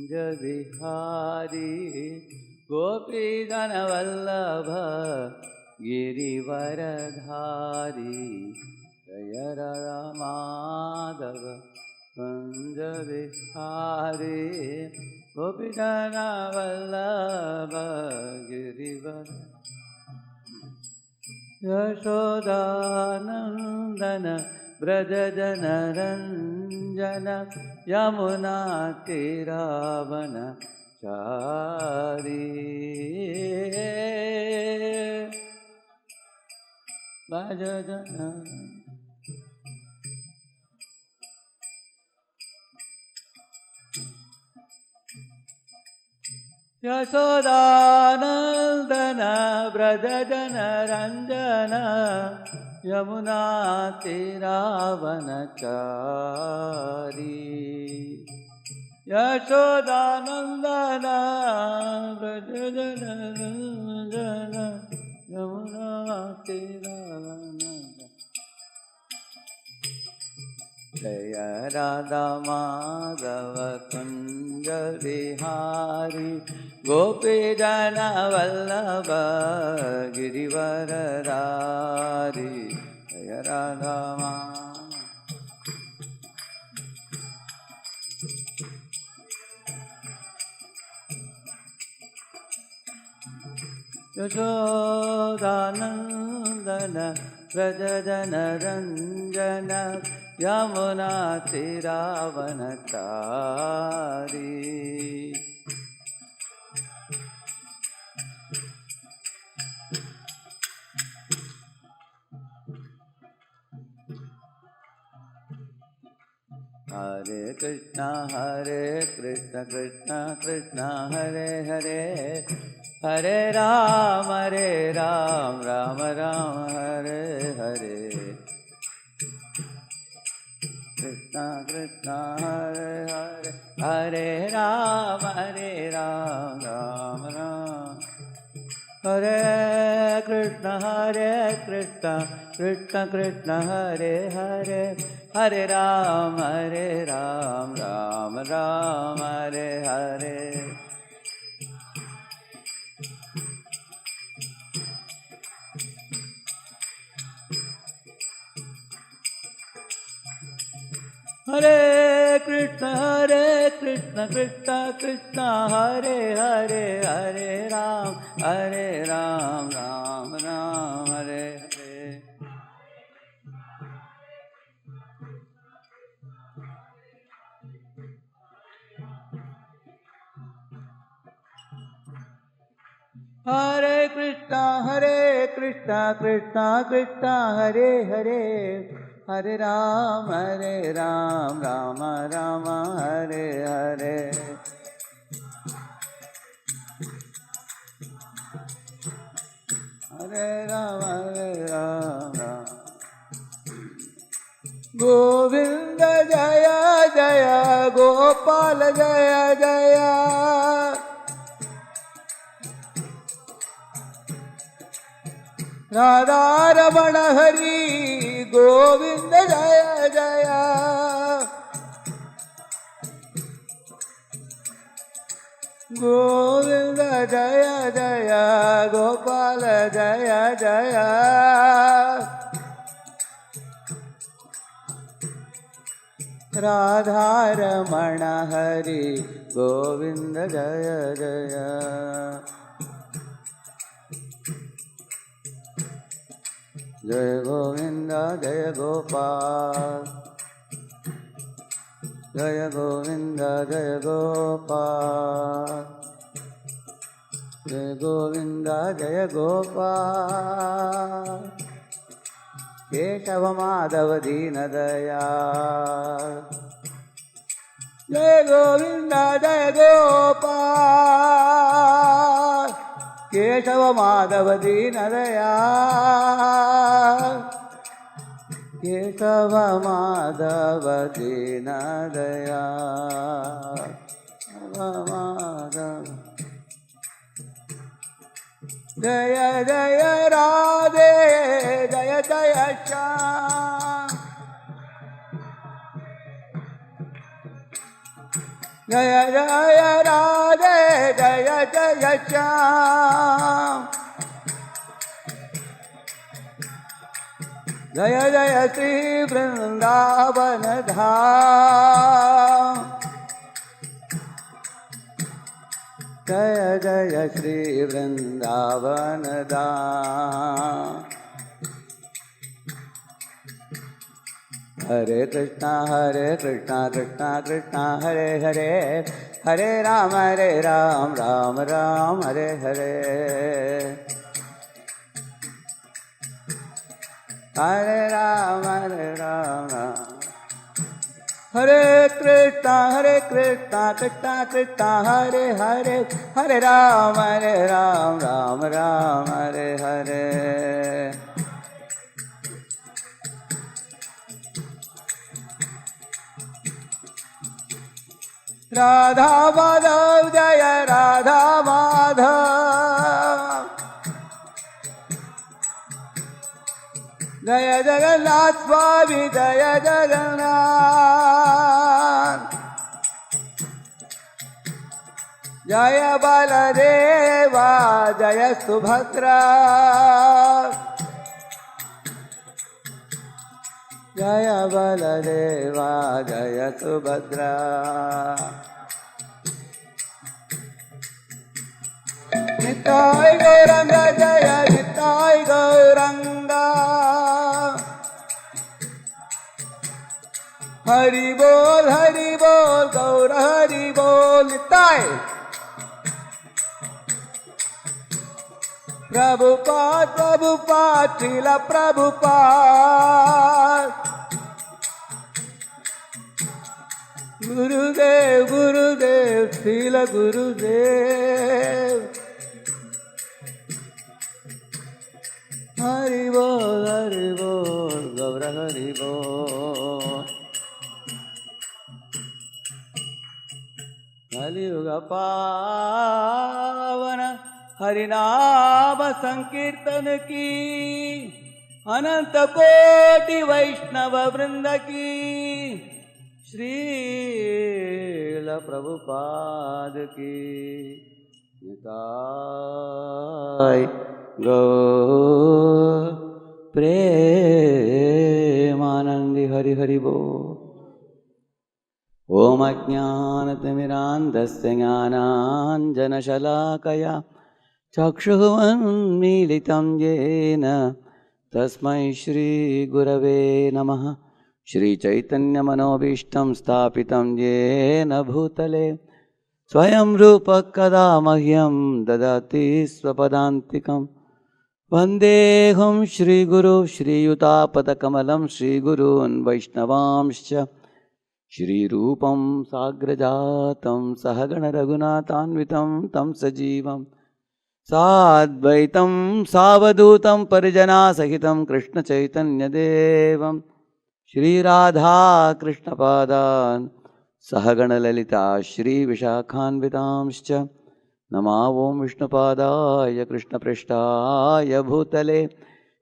Vihari Gopijana Vallabha Girivaradhari Jaya Radha Madhava Kunja Vihari Gopijana Vallabha Girivaradhari Yashodanandana Brajajana Ranjana Yamuna Tiravana Chari Brajajana Yashodanandana Brajajana Ranjana Yamuna Tiravanachari Yashodanandana Brajajana Ranjana Yamuna Tiravanachari Jaya Radha Madhava Kunja Vihari Gopijana Vallabha Girivaradhari Jaya Radha Madhava Yashodanandana Brajajana Ranjana Yamuna Tiravanachari Hare Krishna Krishna Krishna Hare Hare Hare Ram Ram Ram Hare Hare Krishna Krishna Hare Hare Hare Ram Ram Ram Hare Krishna Krishna Krishna Hare Hare Hare Ram Ram Ram Hare Hare Hare Krishna Krishna Krishna Hare Hare Hare Ram Ram Hare Hare Hare Krishna Krishna Krishna Hare Hare Hare Ram Ram Hare Hare Hare Ram Govinda Jaya Jaya Gopal Jaya Jaya Radha Ramana Hari Govinda Jaya Jaya Govinda Jaya Jaya Gopal Jaya Jaya Radha Ramana Hari Govinda Jaya Jaya Jaya Govinda Jaya Gopal Jaya Govinda Jaya Gopal Jaya Govinda Jaya Gopal Keshava Madhava Dina Dayal Jaya Govinda Jaya Gopal Keshava Madhava Dina Dayal Keshava Madhava Dina Dayal Madhava Jaya Jaya Radhe Jaya Jaya Shyam जय जय राधे जय जय श्याम जय जय श्री वृंदावन धाम जय जय श्री वृंदावन धाम हरे कृष्णा कृष्णा कृष्णा हरे हरे हरे राम राम राम हरे हरे हरे राम राम हरे कृष्णा कृष्णा कृष्णा हरे हरे हरे राम राम राम हरे हरे राधा माधव जय राधा माधव जय जगन्नाथ स्वामी जय जगन्नाथ जय बलदेवा जय सुभद्रा जय बलदेवा जय सुभद्रा निताय गौरंग जय निताय गौरंग हरि बोल गौर हरि बोल निताय प्रभुपाद श्रील प्रभुपाद गुरुदेव श्रील गुरुदेव हरि बोल गौर हरि बोल कलियुग पावन हरिनाम संकीर्तन की अनंत कोटि वैष्णव वृंद की श्रील प्रभुपाद की निताय गौर प्रेमानंदी हरि हरि बोल। ओम अज्ञानतिमिरान्धस्य ज्ञानाञ्जनशलाकया चक्षुरुन्मीलितं येन तस्मै श्रीगुरवे नमः। श्रीचैतन्यमनोभीष्टं स्थापितं येन भूतले स्वयं रूपः कदा मह्यं ददाति स्वपदान्तिकं। वन्देऽहं श्रीगुरो श्रीयुतापदकमलं श्रीगुरून् वैष्णवांश्च श्रीरूपं साग्रजातं सहगणरघुनाथान्वितं तं सजीवं साद्वैतं सावधूतं परिजनासहितं कृष्णचैतन्यदेवं श्रीराधाकृष्णपादान् सहगणललिता श्रीविशाखान्वितांश्च नमो ॐ विष्णुपादाय कृष्णपृष्ठाय भूतले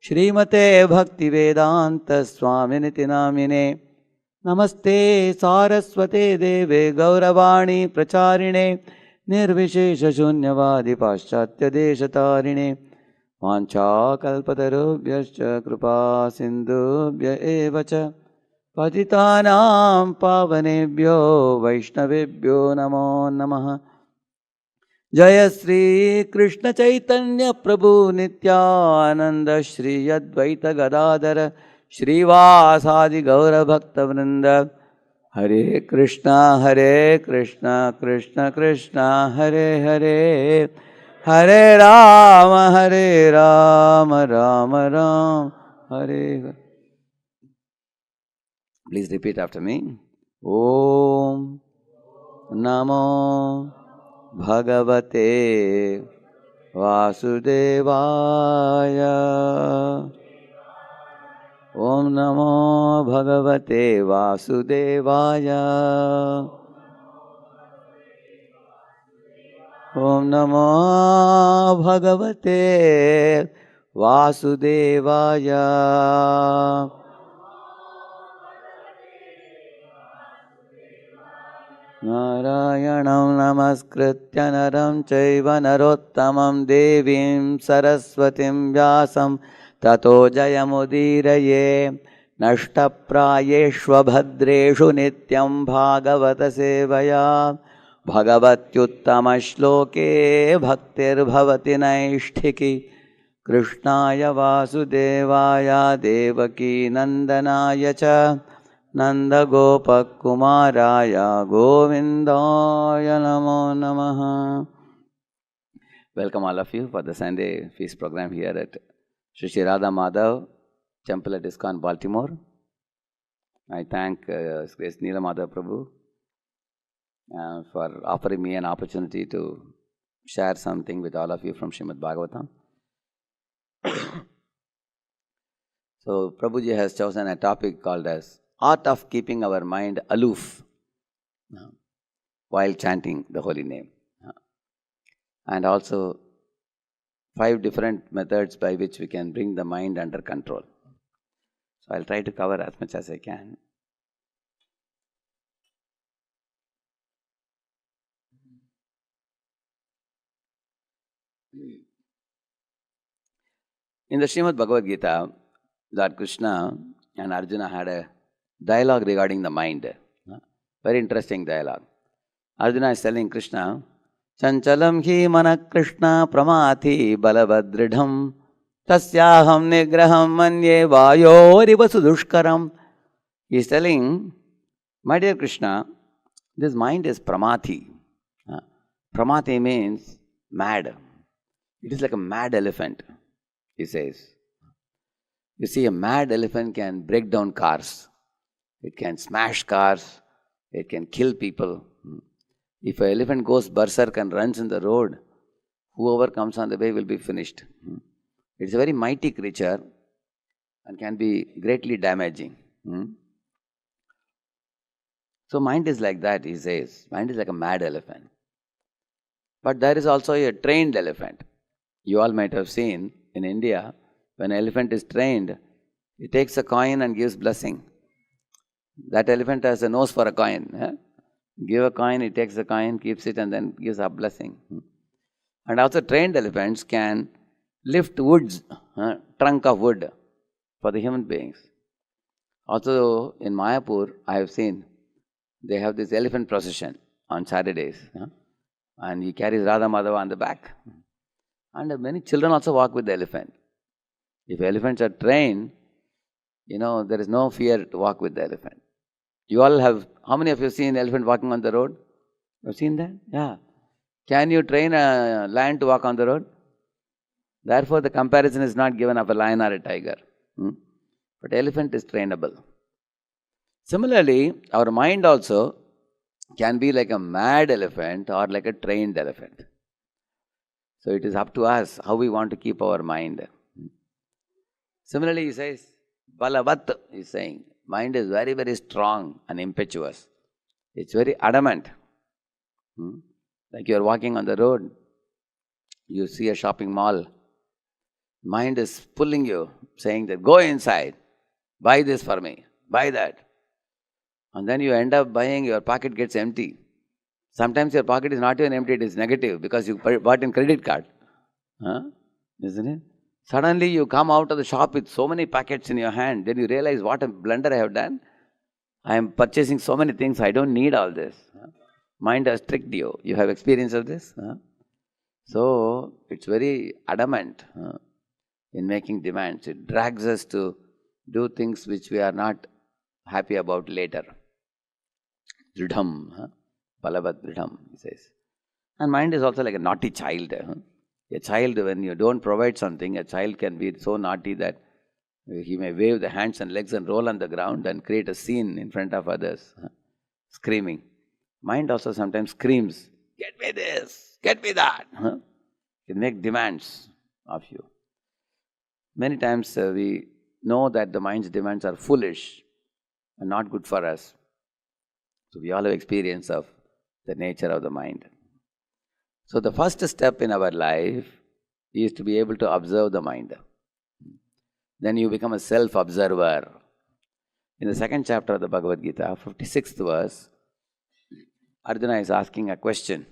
श्रीमते भक्तिवेदान्तस्वामिनिति नामिने। नमस्ते सारस्वते देवे गौरवाणी प्रचारिणे निर्विशेषशून्यवादि पाश्चात्यदेशतारिणे वाञ्छाकल्पतरुभ्यश्च कृपा सिन्धुभ्य एव च पतितानां पावनेभ्यो वैष्णवेभ्यो नमो नमः। जय श्री कृष्ण चैतन्य प्रभु नित्यानंद श्री अद्वैत गदाधर श्रीवासादि गौरभक्तवृंद। हरे कृष्णा कृष्ण कृष्ण हरे हरे हरे राम राम राम हरे हरे। Please repeat after me. ओम नमो भगवते वासुदेवाय। ओम नमो भगवते वासुदेवाय। ओम नमो भगवते वासुदेवाय। Narayanam namaskritya naram chaiva narottamam devim saraswatim vyasam tato jayamudiraye nashtaprayeshva bhadreshu nityam bhagavata sevaya bhagavatyuttama shloke bhaktir bhavati naishtiki krishnaya vasudevaya devaki nandanaya cha Nanda Gopakumaraya Govindaya Namo Namaha. Welcome all of you for the Sunday feast program here at Sri Radha Madhav Temple at ISKCON, Baltimore. I thank His Grace Neela Madhav Prabhu for offering me an opportunity to share something with all of you from Srimad Bhagavatam. So Prabhuji has chosen a topic called as Art of Keeping Our Mind Aloof while chanting the holy name. And also 5 different methods by which we can bring the mind under control. So I'll try to cover as much as I can. In the Srimad Bhagavad Gita, Lord Krishna and Arjuna had a dialogue regarding the mind. Very interesting dialogue. Arjuna is telling Krishna, Chanchalam hi manak Krishna pramati balabadridham tasyaham nigraham manye vayoriva sudushkaram. He is telling, my dear Krishna, this mind is pramati. Pramati means mad. It is like a mad elephant, he says. You see, a mad elephant can break down cars. It can smash cars. It can kill people. If an elephant goes berserk and runs in the road, whoever comes on the way will be finished. It's a very mighty creature and can be greatly damaging. So mind is like that, he says. Mind is like a mad elephant. But there is also a trained elephant. You all might have seen in India, when an elephant is trained, he takes a coin and gives blessing. That elephant has a nose for a coin. Give a coin, he takes the coin, keeps it, and then gives a blessing. And also trained elephants can lift woods, trunk of wood for the human beings. Also in Mayapur, I have seen, they have this elephant procession on Saturdays. And he carries Radha Madhava on the back. And many children also walk with the elephant. If elephants are trained, there is no fear to walk with the elephant. You all have, how many of you have seen elephant walking on the road? You have seen that? Yeah. Can you train a lion to walk on the road? Therefore, the comparison is not given of a lion or a tiger. But elephant is trainable. Similarly, our mind also can be like a mad elephant or like a trained elephant. So it is up to us how we want to keep our mind. Similarly, he says, Balavat is saying, mind is very, very strong and impetuous. It's very adamant. Like you are walking on the road, you see a shopping mall. Mind is pulling you, saying that, go inside, buy this for me, buy that. And then you end up buying, your pocket gets empty. Sometimes your pocket is not even empty, it is negative because you bought in credit card. Isn't it? Suddenly you come out of the shop with so many packets in your hand, then you realize what a blunder I have done. I am purchasing so many things, I don't need all this. Mind has tricked you. You have experience of this? So it's very adamant in making demands. It drags us to do things which we are not happy about later. Dridham, Balavat Dridham, he says. And mind is also like a naughty child. A child, when you don't provide something, a child can be so naughty that he may wave the hands and legs and roll on the ground and create a scene in front of others, screaming. Mind also sometimes screams, get me this, get me that. It makes demands of you. Many times we know that the mind's demands are foolish and not good for us. So we all have experience of the nature of the mind. So the first step in our life is to be able to observe the mind. Then you become a self-observer. In the second chapter of the Bhagavad Gita, 56th verse, Arjuna is asking a question.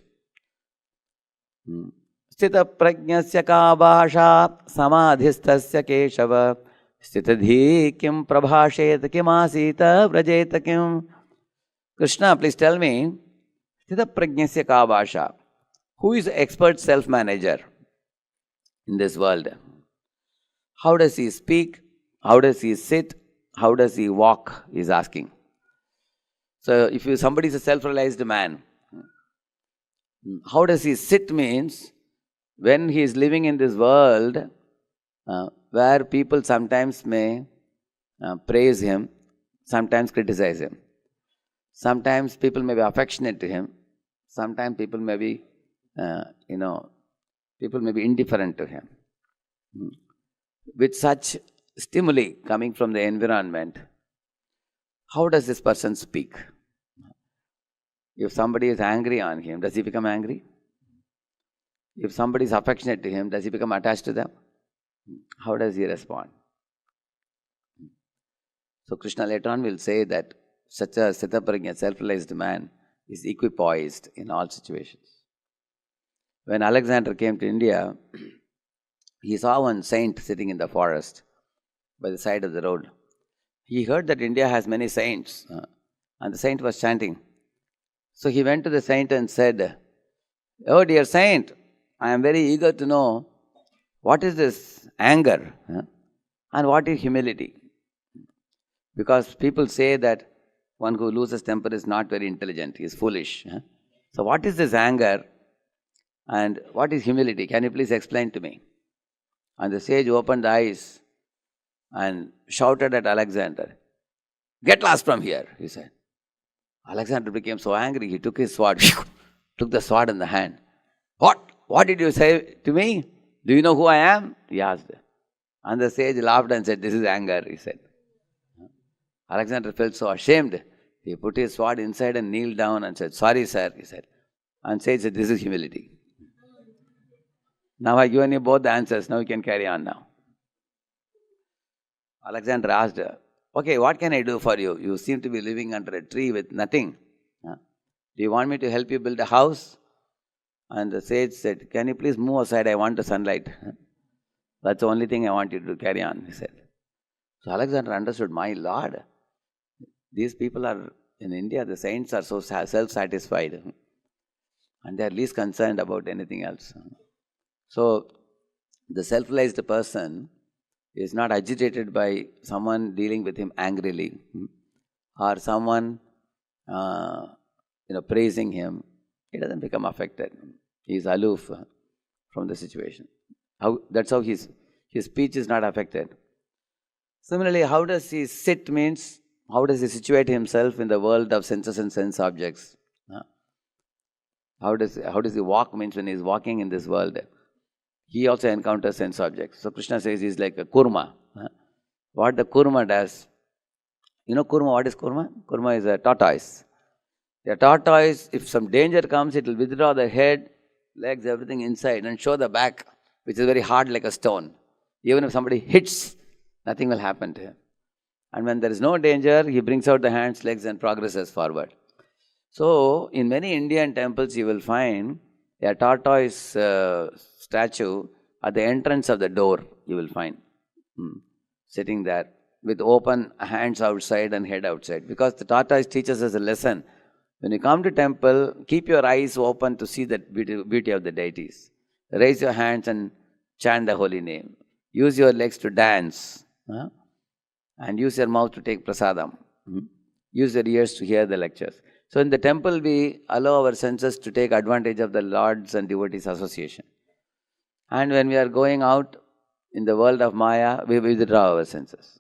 Sthita prajnasya ka bhasha samadhistasya keshava sthitadhi kim prabhashet kim asita vrajeta kim. Krishna, please tell me, Sthita prajnasya ka bhasha. Who is the expert self-manager in this world? How does he speak? How does he sit? How does he walk? He is asking. So if somebody is a self-realized man, how does he sit means when he is living in this world where people sometimes may praise him, sometimes criticize him. Sometimes people may be affectionate to him. Sometimes people may be, people may be indifferent to him. With such stimuli coming from the environment, how does this person speak? If somebody is angry on him, does he become angry? If somebody is affectionate to him, does he become attached to them? How does he respond? So Krishna later on will say that such a sthitaprajna, self-realized man is equipoised in all situations. When Alexander came to India, he saw one saint sitting in the forest by the side of the road. He heard that India has many saints, and the saint was chanting. So he went to the saint and said, "Oh dear saint, I am very eager to know what is this anger and what is humility. Because people say that one who loses temper is not very intelligent, he is foolish. So what is this anger and what is humility? Can you please explain to me?" And the sage opened the eyes and shouted at Alexander, "Get lost from here," he said. Alexander became so angry, he took his sword, took the sword in the hand. What did you say to me? Do you know who I am? He asked. And the sage laughed and said, "This is anger," he said. Alexander felt so ashamed. He put his sword inside and kneeled down and said, "Sorry, sir," he said. And sage said, "This is humility." Now I've given you both the answers. Now you can carry on now. Alexander asked, "Okay, what can I do for you? You seem to be living under a tree with nothing. Do you want me to help you build a house?" And the sage said, "Can you please move aside? I want the sunlight. That's the only thing I want you to carry on," he said. So Alexander understood, my Lord, these people are in India, the saints are so self-satisfied and they are least concerned about anything else. So the self-realized person is not agitated by someone dealing with him angrily or someone praising him. He doesn't become affected. He is aloof from the situation. That's how his speech is not affected. Similarly, how does he sit means, how does he situate himself in the world of senses and sense objects? How does he walk means when he is walking in this world, he also encounters sense objects. So Krishna says he is like a kurma. What the kurma does, kurma, what is kurma? Kurma is a tortoise. The tortoise, if some danger comes, it will withdraw the head, legs, everything inside and show the back, which is very hard like a stone. Even if somebody hits, nothing will happen to him. And when there is no danger, he brings out the hands, legs and progresses forward. So, in many Indian temples, you will find a tortoise statue at the entrance of the door, you will find, sitting there with open hands outside and head outside. Because the tortoise teaches us a lesson. When you come to temple, keep your eyes open to see the beauty of the deities. Raise your hands and chant the holy name. Use your legs to dance. And use your mouth to take prasadam. Use your ears to hear the lectures. So in the temple, we allow our senses to take advantage of the Lord's and devotees' association. And when we are going out in the world of Maya, we withdraw our senses.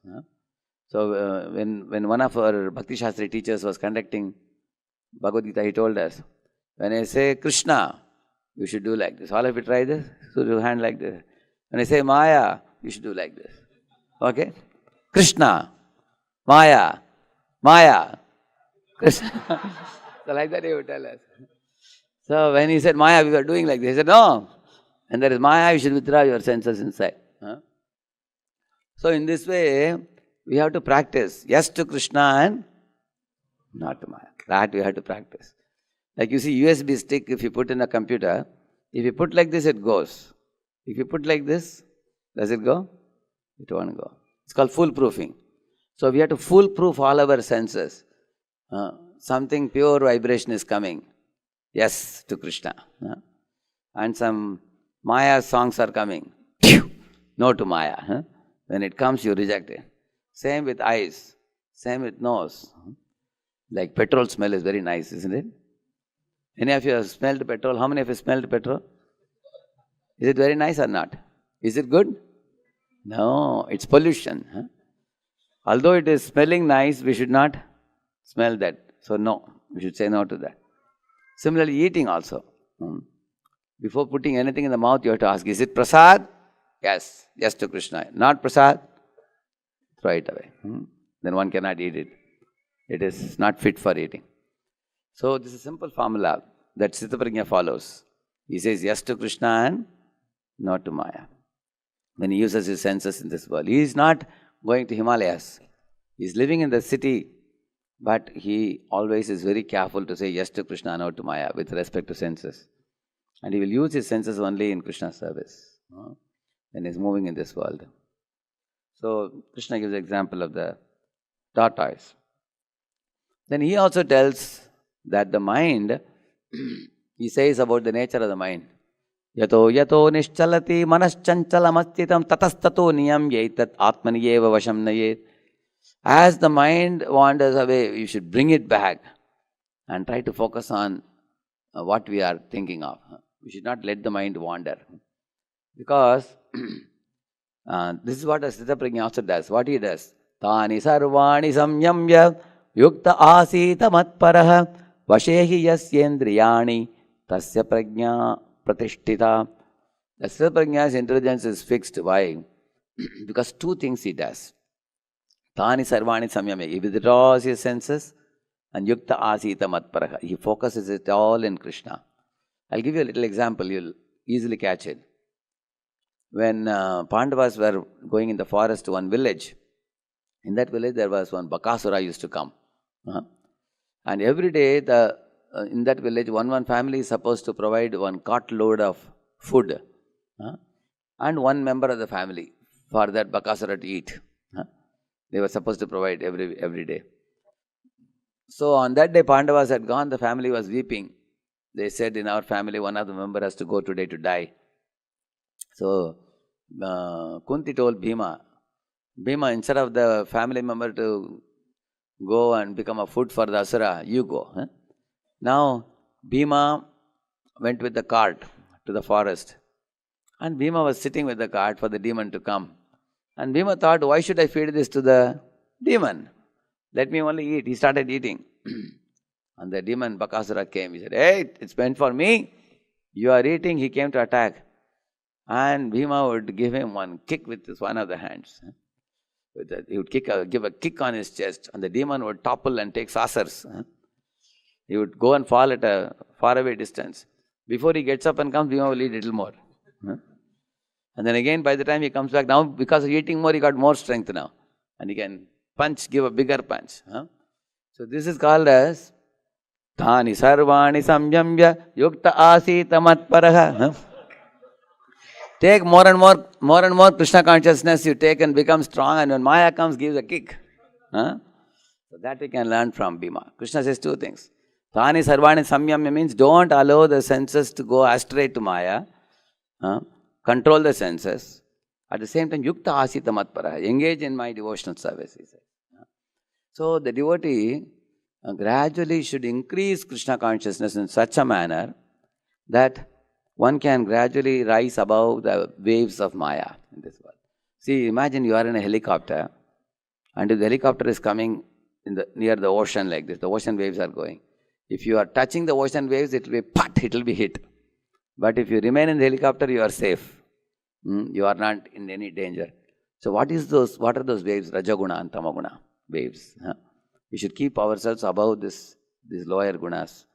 So when one of our Bhakti Shastri teachers was conducting Bhagavad Gita, he told us, when I say Krishna, you should do like this. All of you try this? So do hand like this. When I say Maya, you should do like this. Okay? Krishna, Maya, Krishna. So like that he would tell us. So when he said Maya, we were doing like this. He said, no. And there is Maya, you should withdraw your senses inside. So in this way, we have to practice. Yes to Krishna and not to Maya. That we have to practice. Like you see USB stick, if you put in a computer, if you put like this, it goes. If you put like this, does it go? It won't go. It's called foolproofing. So we have to foolproof all our senses. Something pure vibration is coming. Yes to Krishna. And some Maya songs are coming. No to Maya. When it comes, you reject it. Same with eyes. Same with nose. Like petrol smell is very nice, isn't it? Any of you have smelled petrol? How many of you smelled petrol? Is it very nice or not? Is it good? No, it's pollution. Although it is smelling nice, we should not smell that. So no, we should say no to that. Similarly, eating also. Before putting anything in the mouth, you have to ask, is it prasad? Yes. Yes to Krishna. Not prasad? Throw it away. Then one cannot eat it. It is not fit for eating. So this is a simple formula that Sthitaprajna follows. He says yes to Krishna and no to Maya. When he uses his senses in this world. He is not going to Himalayas. He is living in the city, but he always is very careful to say yes to Krishna and no to Maya with respect to senses. And he will use his senses only in Krishna's service when he is moving in this world. So Krishna gives the example of the tortoise. Then he also tells that the mind, he says about the nature of the mind. Yato yato nischalati manaschanchalamaschitam tatastato niyam yaitat atmaniyeva vasham nayet. As the mind wanders away, you should bring it back and try to focus on what we are thinking of. We should not let the mind wander. Because this is what a Sthitaprajna also does. What he does? Tani sarvani samyamya yukta asita matparaha vashehi yasyendriyani tasya prajna pratishtita. The Sthitaprajna's intelligence is fixed. Why? Because two things he does. Tani sarvani samyamya. He withdraws his senses and yukta asita matparaha. He focuses it all in Krishna. I'll give you a little example. You'll easily catch it. When Pandavas were going in the forest to one village, in that village there was one Bakasura used to come. And every day in that village, one family is supposed to provide one cartload of food and one member of the family for that Bakasura to eat. They were supposed to provide every day. So on that day Pandavas had gone, the family was weeping. They said, in our family one of the members has to go today to die. So Kunti told Bhima, instead of the family member to go and become a food for the Asura, you go. Now Bhima went with the cart to the forest. And Bhima was sitting with the cart for the demon to come. And Bhima thought, why should I feed this to the demon? Let me only eat. He started eating. And the demon Bakasura came. He said, hey, it's meant for me. You are eating. He came to attack. And Bhima would give him one kick with one of the hands. He would give a kick on his chest, and the demon would topple and take saucers. He would go and fall at a faraway distance. Before he gets up and comes, Bhima will eat a little more. And then again, by the time he comes back, now because of eating more, he got more strength now. And he can give a bigger punch. So this is called as Thani Sarvani Samyamya Yukta Asita Matparaha. Take more and more Krishna consciousness you take and become strong, and when Maya comes, gives a kick. So that we can learn from Bhima. Krishna says two things. Thani Sarvani Samyamya means don't allow the senses to go astray to Maya. Control the senses. At the same time, Yukta Asita Matparaha. Engage in my devotional service, he says. So the devotee gradually should increase Krishna consciousness in such a manner that one can gradually rise above the waves of Maya in this world. See, imagine you are in a helicopter, and if the helicopter is coming near the ocean like this, the ocean waves are going. If you are touching the ocean waves, it will be it will be hit. But if you remain in the helicopter, you are safe. You are not in any danger. So what are those waves? Rajaguna and Tamaguna waves. We should keep ourselves above these lower gunas,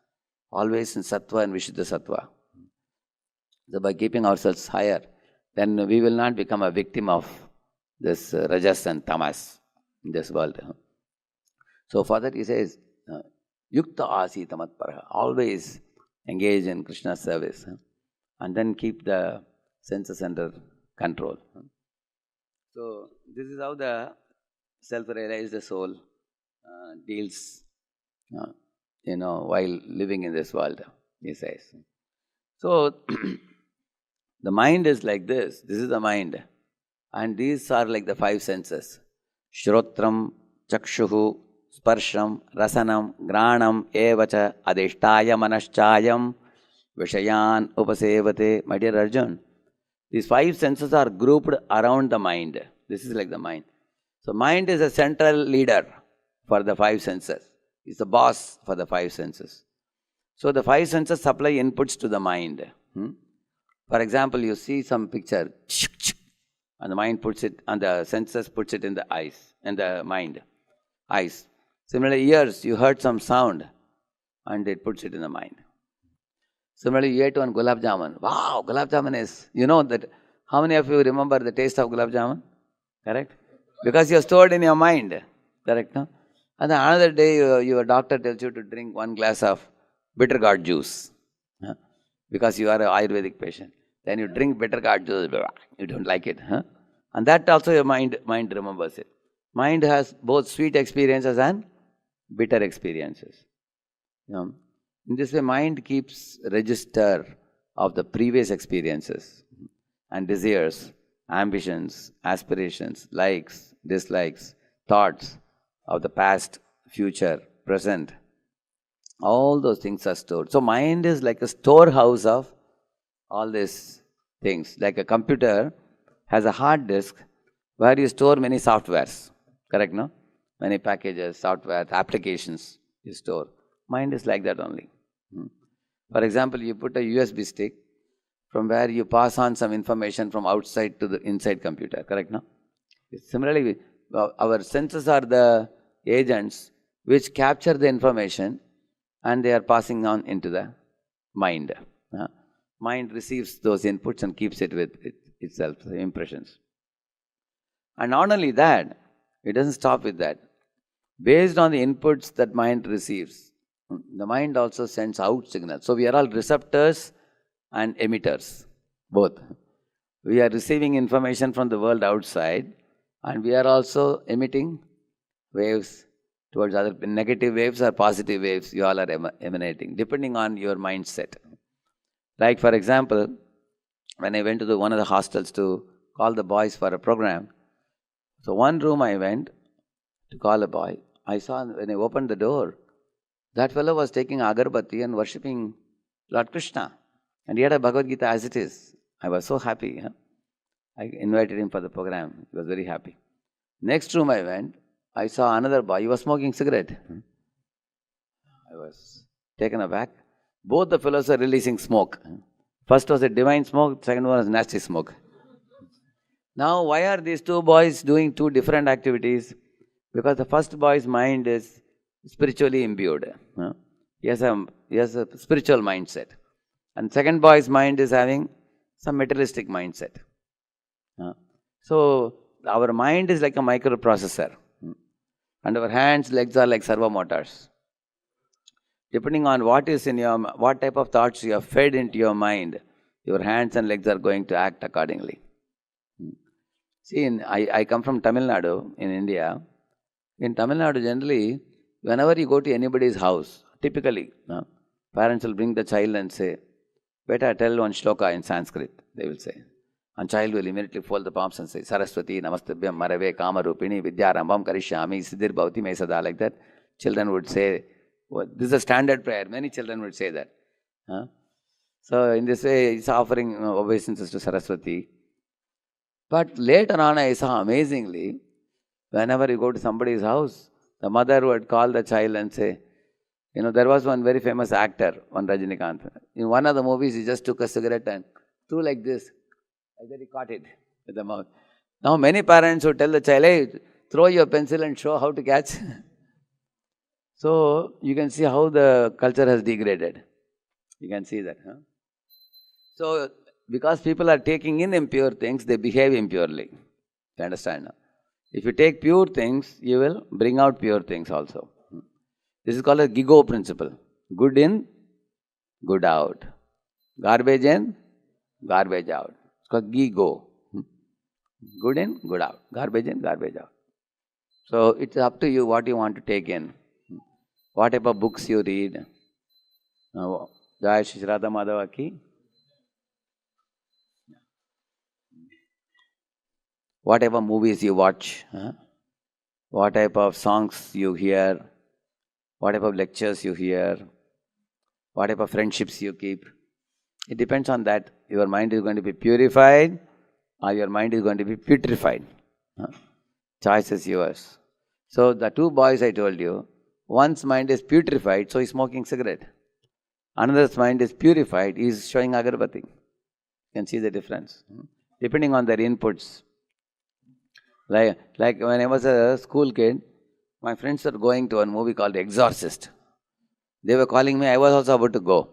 always in Sattva and Vishuddha Sattva. So by keeping ourselves higher, then we will not become a victim of this Rajas and Tamas in this world. So for that he says, Yukta asita matparaha. Always engage in Krishna's service. And then keep the senses under control. So, this is how the self-realized soul deals, while living in this world, he says. So, the mind is like this. This is the mind. And these are like the five senses. Shrotram, Chakshuhu, Sparsham, Rasanam, Granam, Evacha, Adhishtaya, Manaschayam, Vishayan, Upasevate. My dear Arjun, these five senses are grouped around the mind. This is like the mind. So, mind is a central leader for the five senses. It's the boss for the five senses. So, the five senses supply inputs to the mind. For example, you see some picture, and the mind puts it, and the senses puts it in the eyes, in the mind, eyes. Similarly, ears, you heard some sound, and it puts it in the mind. Similarly, you ate one gulab jamun. Wow, gulab jamun is, that, how many of you remember the taste of gulab jamun? Correct? Because you are stored in your mind. Correct, no? And then another day, your doctor tells you to drink 1 glass of bitter gourd juice. Because you are an Ayurvedic patient. Then you drink bitter gourd juice, you don't like it. And that also your mind remembers it. Mind has both sweet experiences and bitter experiences. In this way, mind keeps register of the previous experiences and desires, ambitions, aspirations, likes, dislikes, thoughts of the past, future, present. All those things are stored. So mind is like a storehouse of all these things. Like a computer has a hard disk where you store many softwares. Correct, no? Many packages, software, applications you store. Mind is like that only. For example, you put a USB stick from where you pass on some information from outside to the inside computer. Correct, no? Similarly, our senses are the agents which capture the information and they are passing on into the mind. Mind receives those inputs and keeps it with itself, the impressions. And not only that, it doesn't stop with that. Based on the inputs that mind receives, the mind also sends out signals. So we are all receptors and emitters, both. We are receiving information from the world outside, and we are also emitting waves towards other negative waves or positive waves. You all are emanating, depending on your mindset. Like, for example, when I went to one of the hostels to call the boys for a program, so one room I went to call a boy. I saw when I opened the door, that fellow was taking agarbatti and worshipping Lord Krishna. And he had a Bhagavad Gita as it is. I was so happy. I invited him for the program. He was very happy. Next room I went, I saw another boy. He was smoking cigarette. I was taken aback. Both the fellows are releasing smoke. First was a divine smoke, second one was nasty smoke. Now, why are these two boys doing two different activities? Because the first boy's mind is spiritually imbued. He has a spiritual mindset. And second boy's mind is having some materialistic mindset. So, our mind is like a microprocessor. And our hands, legs are like servo motors. Depending on what type of thoughts you have fed into your mind, your hands and legs are going to act accordingly. See, I come from Tamil Nadu in India. In Tamil Nadu, generally, whenever you go to anybody's house, typically, parents will bring the child and say, "Beta, tell one shloka in Sanskrit," they will say. And child will immediately fold the palms and say, "Saraswati, Namastabhyam, Marave, Kamarupini, Vidyarambham, Karishyami, Siddhir Bhavati, Mesada," like that. Children would say, this is a standard prayer. Many children would say that. So, in this way, it's offering obeisances to Saraswati. But later on, I saw amazingly, whenever you go to somebody's house, the mother would call the child and say, there was one very famous actor, one Rajinikanth. In one of the movies, he just took a cigarette and threw like this. Like that he caught it with the mouth. Now, many parents would tell the child, "Hey, throw your pencil and show how to catch." So, you can see how the culture has degraded. You can see that. So, because people are taking in impure things, they behave impurely. You understand now? If you take pure things, you will bring out pure things also. This is called a GIGO principle. Good in, good out. Garbage in, garbage out. It's called GIGO. Good in, good out. Garbage in, garbage out. So it's up to you what you want to take in. What type of books you read. Jai Shri Radha Madhava ki. What type of movies you watch. What type of songs you hear. What type of lectures you hear. What type of friendships you keep. It depends on that. Your mind is going to be purified or your mind is going to be putrefied. Choice is yours. So the two boys I told you, one's mind is putrefied, so he's smoking cigarette. Another's mind is purified, he's showing agarbatti. You can see the difference. Depending on their inputs. Like when I was a school kid, my friends were going to a movie called Exorcist. They were calling me, I was also about to go.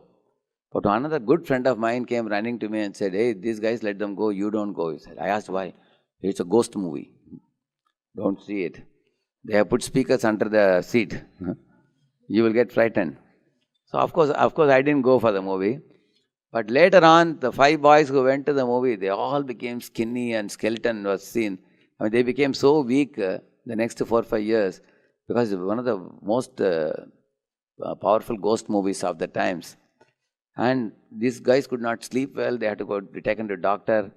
But another good friend of mine came running to me and said, hey, these guys, let them go, you don't go. He said. I asked why. It's a ghost movie. Don't see it. They have put speakers under the seat. You will get frightened. So of course I didn't go for the movie. But later on, the 5 boys who went to the movie, they all became skinny and skeleton was seen. I mean, they became so weak the next 4 or 5 years because one of the most powerful ghost movies of the times. And these guys could not sleep well. They had to be taken to doctor.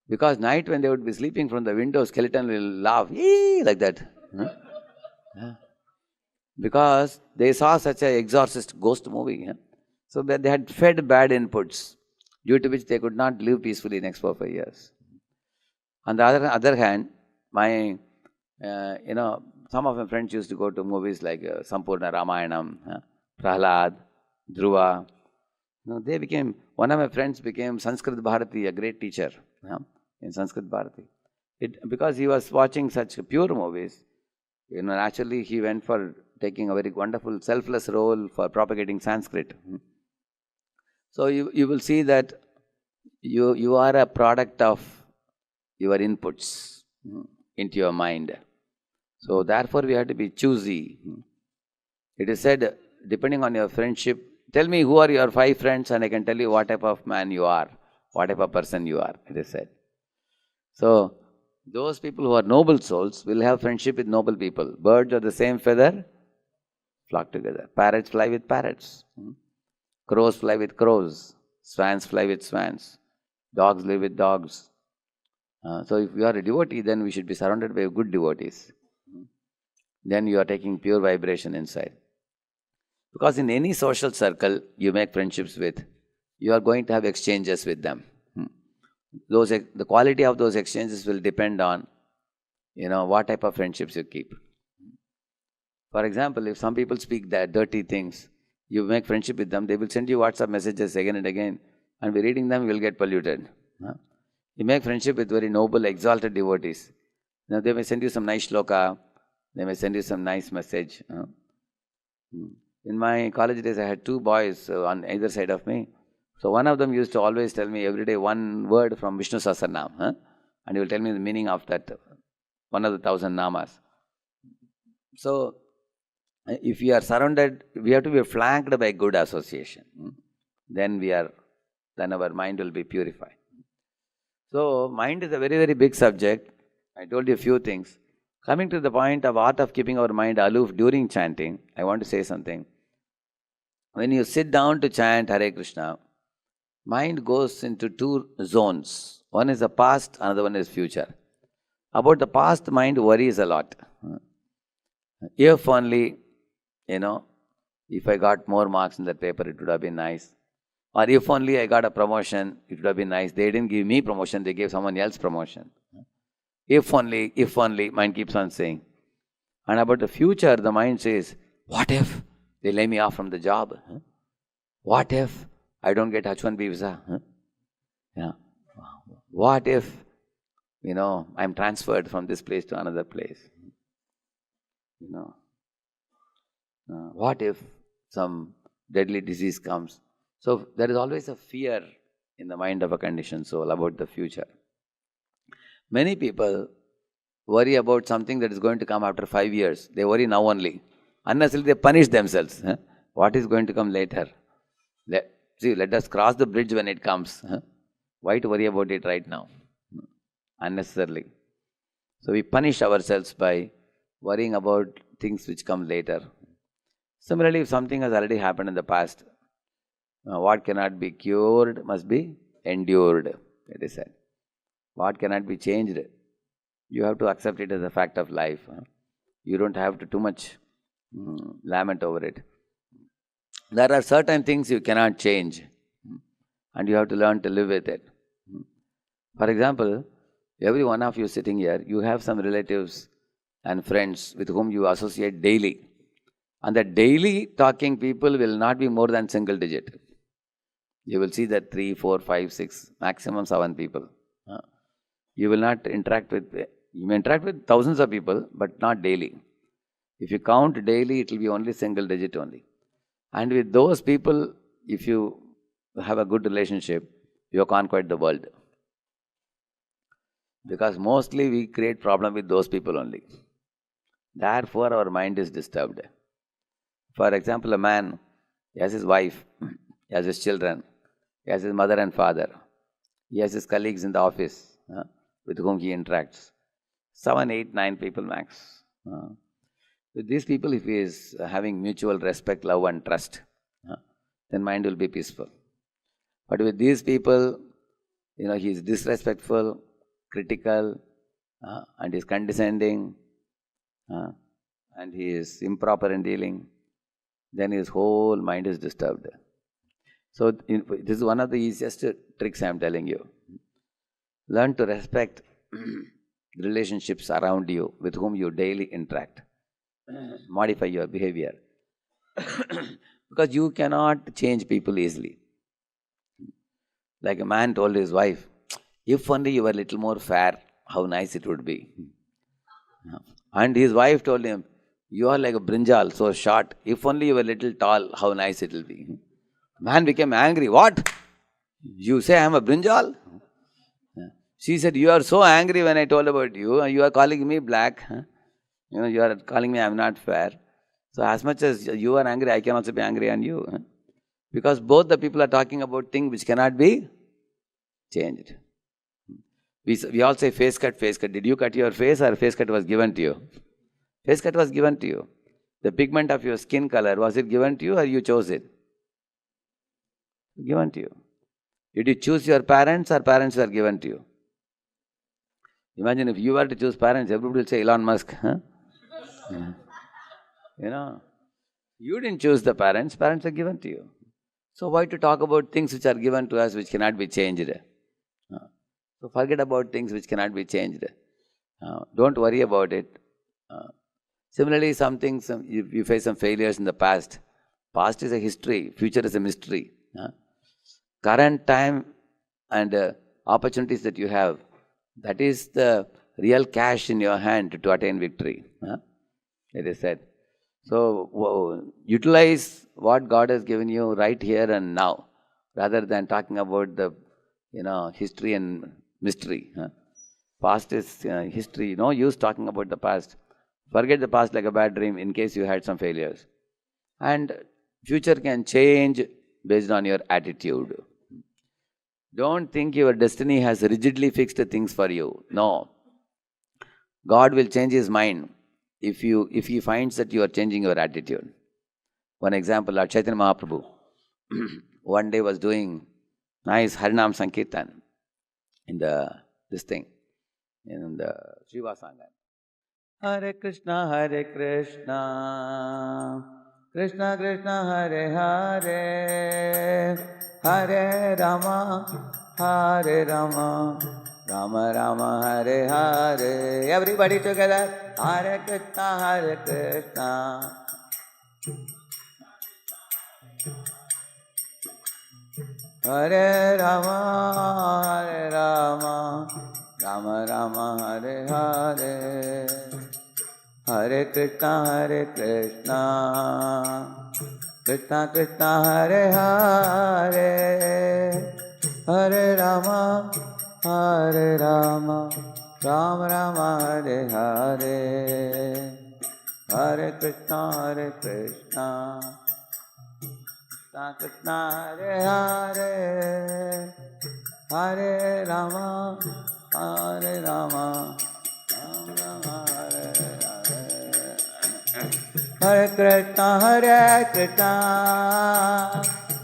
Because night when they would be sleeping from the window, skeleton will laugh, ee, like that. Because they saw such an exorcist ghost movie. So that they had fed bad inputs, due to which they could not live peacefully next 4 or 5 years. On the other hand, my, some of my friends used to go to movies like Sampurna Ramayanam, Prahlad, Dhruva. One of my friends became Sanskrit Bharati, a great teacher in Sanskrit Bharati. Because he was watching such pure movies, naturally he went for taking a very wonderful selfless role for propagating Sanskrit. So you will see that you are a product of your inputs into your mind. So therefore we have to be choosy. It is said, depending on your friendship, tell me who are your 5 friends and I can tell you what type of man you are, what type of person you are, it is said. So those people who are noble souls will have friendship with noble people. Birds of the same feather flock together. Parrots fly with parrots. Crows fly with crows. Swans fly with swans. Dogs live with dogs. So if you are a devotee, then we should be surrounded by good devotees. Then you are taking pure vibration inside. Because in any social circle you make friendships with, you are going to have exchanges with them. The quality of those exchanges will depend on, what type of friendships you keep. For example, if some people speak that dirty things, you make friendship with them, they will send you WhatsApp messages again and again, and by reading them, you will get polluted. You make friendship with very noble, exalted devotees. They may send you some nice shloka, they may send you some nice message. In my college days, I had 2 boys on either side of me. So one of them used to always tell me every day one word from Vishnu Sahasranam, and he will tell me the meaning of that, one of the 1,000 namas. So if we are surrounded, we have to be flanked by good association. Then our mind will be purified. So mind is a very, very big subject. I told you a few things. Coming to the point of art of keeping our mind aloof during chanting, I want to say something. When you sit down to chant Hare Krishna, mind goes into 2 zones. One is the past, another one is future. About the past, mind worries a lot. If only, if I got more marks in that paper, it would have been nice. Or if only I got a promotion, it would have been nice. They didn't give me promotion, they gave someone else promotion. If only, mind keeps on saying. And about the future, the mind says, what if they lay me off from the job? What if I don't get H1B visa? What if, I'm transferred from this place to another place? What if some deadly disease comes? So there is always a fear in the mind of a conditioned soul about the future. Many people worry about something that is going to come after 5 years. They worry now only. Unnecessarily they punish themselves. What is going to come later? Let us cross the bridge when it comes. Why to worry about it right now? Unnecessarily. So we punish ourselves by worrying about things which come later. Similarly, if something has already happened in the past, what cannot be cured must be endured, it is said. What cannot be changed, you have to accept it as a fact of life. You don't have to too much lament over it. There are certain things you cannot change, and you have to learn to live with it. For example, every one of you sitting here, you have some relatives and friends with whom you associate daily. And the daily talking people will not be more than single digit. You will see that 3, 4, 5, 6, maximum 7 people. You will not interact with, you may interact with thousands of people, but not daily. If you count daily, it will be only single digit only. And with those people, if you have a good relationship, you have conquered the world. Because mostly we create problem with those people only. Therefore, our mind is disturbed. For example, a man, he has his wife, he has his children, he has his mother and father, he has his colleagues in the office with whom he interacts. 7, 8, 9 people max. With these people, if he is having mutual respect, love and trust, then mind will be peaceful. But with these people, he is disrespectful, critical, and he is condescending, and he is improper in dealing, then his whole mind is disturbed. So this is one of the easiest tricks I am telling you. Learn to respect relationships around you with whom you daily interact. Modify your behavior. Because you cannot change people easily. Like a man told his wife, if only you were a little more fair, how nice it would be. And his wife told him, you are like a brinjal, so short. If only you were a little tall, how nice it will be. Man became angry. What? You say I am a brinjal? She said, you are so angry when I told about you. You are calling me black. You are calling me I am not fair. So as much as you are angry, I can also be angry on you. Because both the people are talking about things which cannot be changed. We all say face cut, face cut. Did you cut your face or face cut was given to you? Face cut was given to you. The pigment of your skin color, was it given to you or you chose it? Given to you. Did you choose your parents or parents were given to you? Imagine if you were to choose parents, everybody will say Elon Musk. You didn't choose the parents are given to you. So why to talk about things which are given to us which cannot be changed? So forget about things which cannot be changed. Don't worry about it. Similarly, you face some failures in the past. Past is a history, future is a mystery. Current time and opportunities that you have, that is the real cash in your hand to attain victory. It is said. So utilize what God has given you right here and now, rather than talking about the history and mystery. Past is history. No use talking about the past. Forget the past like a bad dream in case you had some failures. And future can change based on your attitude. Don't think your destiny has rigidly fixed things for you. No. God will change his mind if he finds that you are changing your attitude. One example, Lord Chaitanya Mahaprabhu one day was doing nice Harinam Sankirtan in the Shiva Sangha. Hare Krishna, Krishna Krishna, Hare Hare, Hare Rama, Rama Rama, Hare Hare. Everybody together, Hare Krishna, Hare Rama, Rama Rama, Hare Hare. Hare Krishna, Krishna Krishna, Hare Hare, Hare Rama, Rama Rama, Hare Hare. Hare Krishna, Hare Krishna, Krishna Krishna, Hare Hare, Hare Rama, Hare Rama, Rama Rama, Hare Hare. Hare Krishna, Hare Krishna,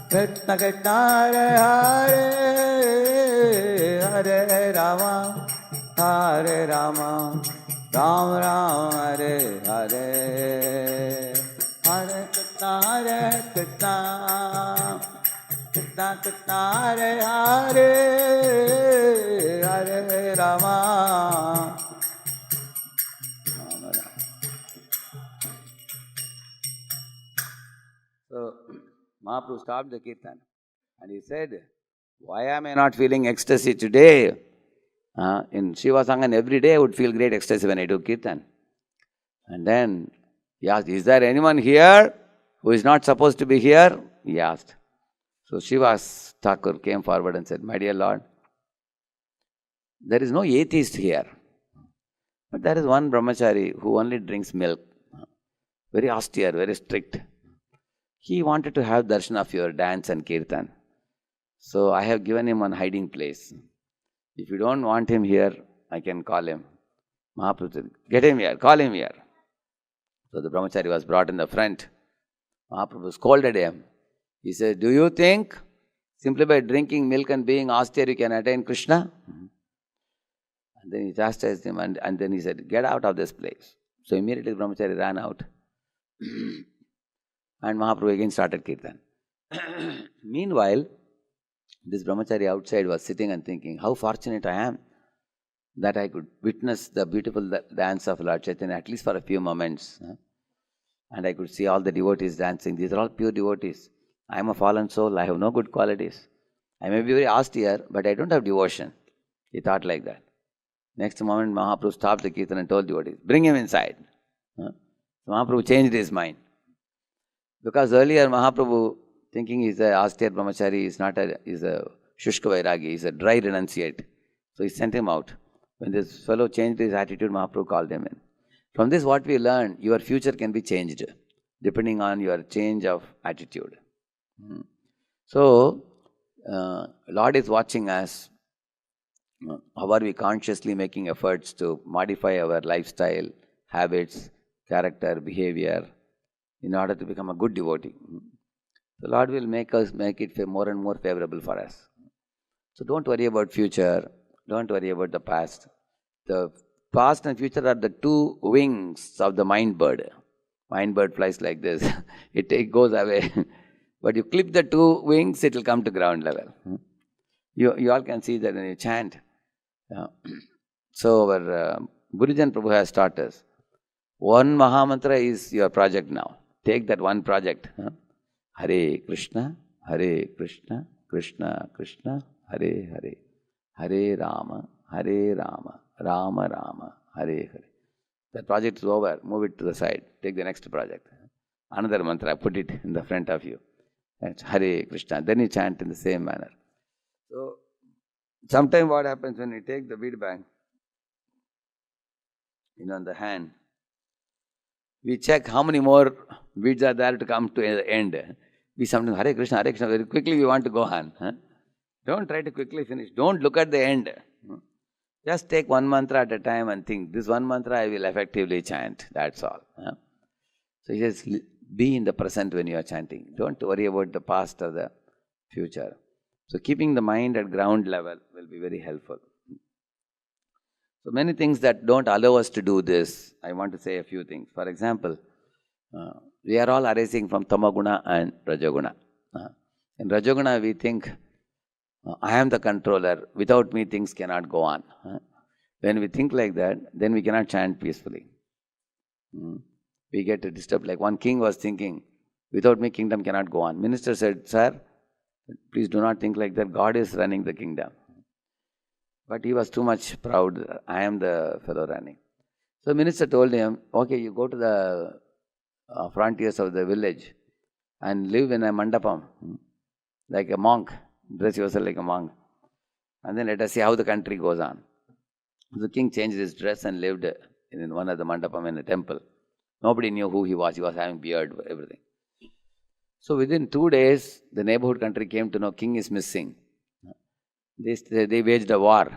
Krishna Krishna, Hare Hare, Hare Rama, Hare Rama, Rama Rama, Hare Hare. Hare Krishna, Hare Krishna, Krishna Krishna, Hare Hare, Hare Rama, Rama Rama. So Mahaprabhu stopped the kirtan and he said, why am I not feeling ecstasy today? In Shiva Sangan, every day I would feel great ecstasy when I do kirtan. And then he asked, is there anyone here who is not supposed to be here? He asked. So Shiva's Thakur came forward and said, my dear Lord, there is no atheist here. But there is one brahmachari who only drinks milk. Very austere, very strict. He wanted to have darshan of your dance and kirtan. So I have given him one hiding place. If you don't want him here, I can call him. Mahaprabhu said, get him here, call him here. So the brahmachari was brought in the front. Mahaprabhu scolded him. He said, do you think simply by drinking milk and being austere you can attain Krishna? And then he chastised him and then he said, get out of this place. So immediately brahmachari ran out. And Mahaprabhu again started kirtan. Meanwhile, this brahmachari outside was sitting and thinking, how fortunate I am that I could witness the beautiful dance of Lord Chaitanya at least for a few moments. And I could see all the devotees dancing. These are all pure devotees. I am a fallen soul. I have no good qualities. I may be very austere, but I don't have devotion. He thought like that. Next moment, Mahaprabhu stopped the kirtan and told devotees, bring him inside. Mahaprabhu changed his mind. Because earlier Mahaprabhu, thinking he's a austere brahmachari, is a shushka vairagi, he's a dry renunciate. So he sent him out. When this fellow changed his attitude, Mahaprabhu called him in. From this what we learn, your future can be changed depending on your change of attitude. So, Lord is watching us. How are we consciously making efforts to modify our lifestyle, habits, character, behavior, in order to become a good devotee? The Lord will make it more and more favorable for us. So don't worry about future, don't worry about the past. The past and future are the two wings of the mind bird. Mind bird flies like this. It goes away. But you clip the two wings, it will come to ground level. You all can see that when you chant. So our Gurujan Prabhu has taught us. One Mahamantra is your project now. Take that one project. Hare Krishna, Hare Krishna, Krishna Krishna, Hare Hare, Hare Rama, Rama Rama, Hare Hare. That project is over. Move it to the side. Take the next project. Another mantra, put it in the front of you. That's Hare Krishna. Then you chant in the same manner. So, sometimes what happens when you take the bead bag, on the hand, we check how many more beads are there to come to the end. We sometimes, Hare Krishna, very quickly we want to go on. Don't try to quickly finish. Don't look at the end. Just take one mantra at a time and think, this one mantra I will effectively chant. That's all. So just be in the present when you are chanting. Don't worry about the past or the future. So keeping the mind at ground level will be very helpful. So many things that don't allow us to do this, I want to say a few things. For example, we are all arising from Tamaguna and Rajaguna. In Rajaguna we think, I am the controller, without me things cannot go on. When we think like that, then we cannot chant peacefully. We get disturbed. Like one king was thinking, without me kingdom cannot go on. Minister said, sir, please do not think like that, God is running the kingdom. But he was too much proud, I am the fellow running. So minister told him, okay, you go to the frontiers of the village and live in a mandapam, like a monk, dress yourself like a monk. And then let us see how the country goes on. The king changed his dress and lived in one of the mandapam in a temple. Nobody knew who he was. He was having beard, everything. So within 2 days, the neighborhood country came to know king is missing. They waged a war.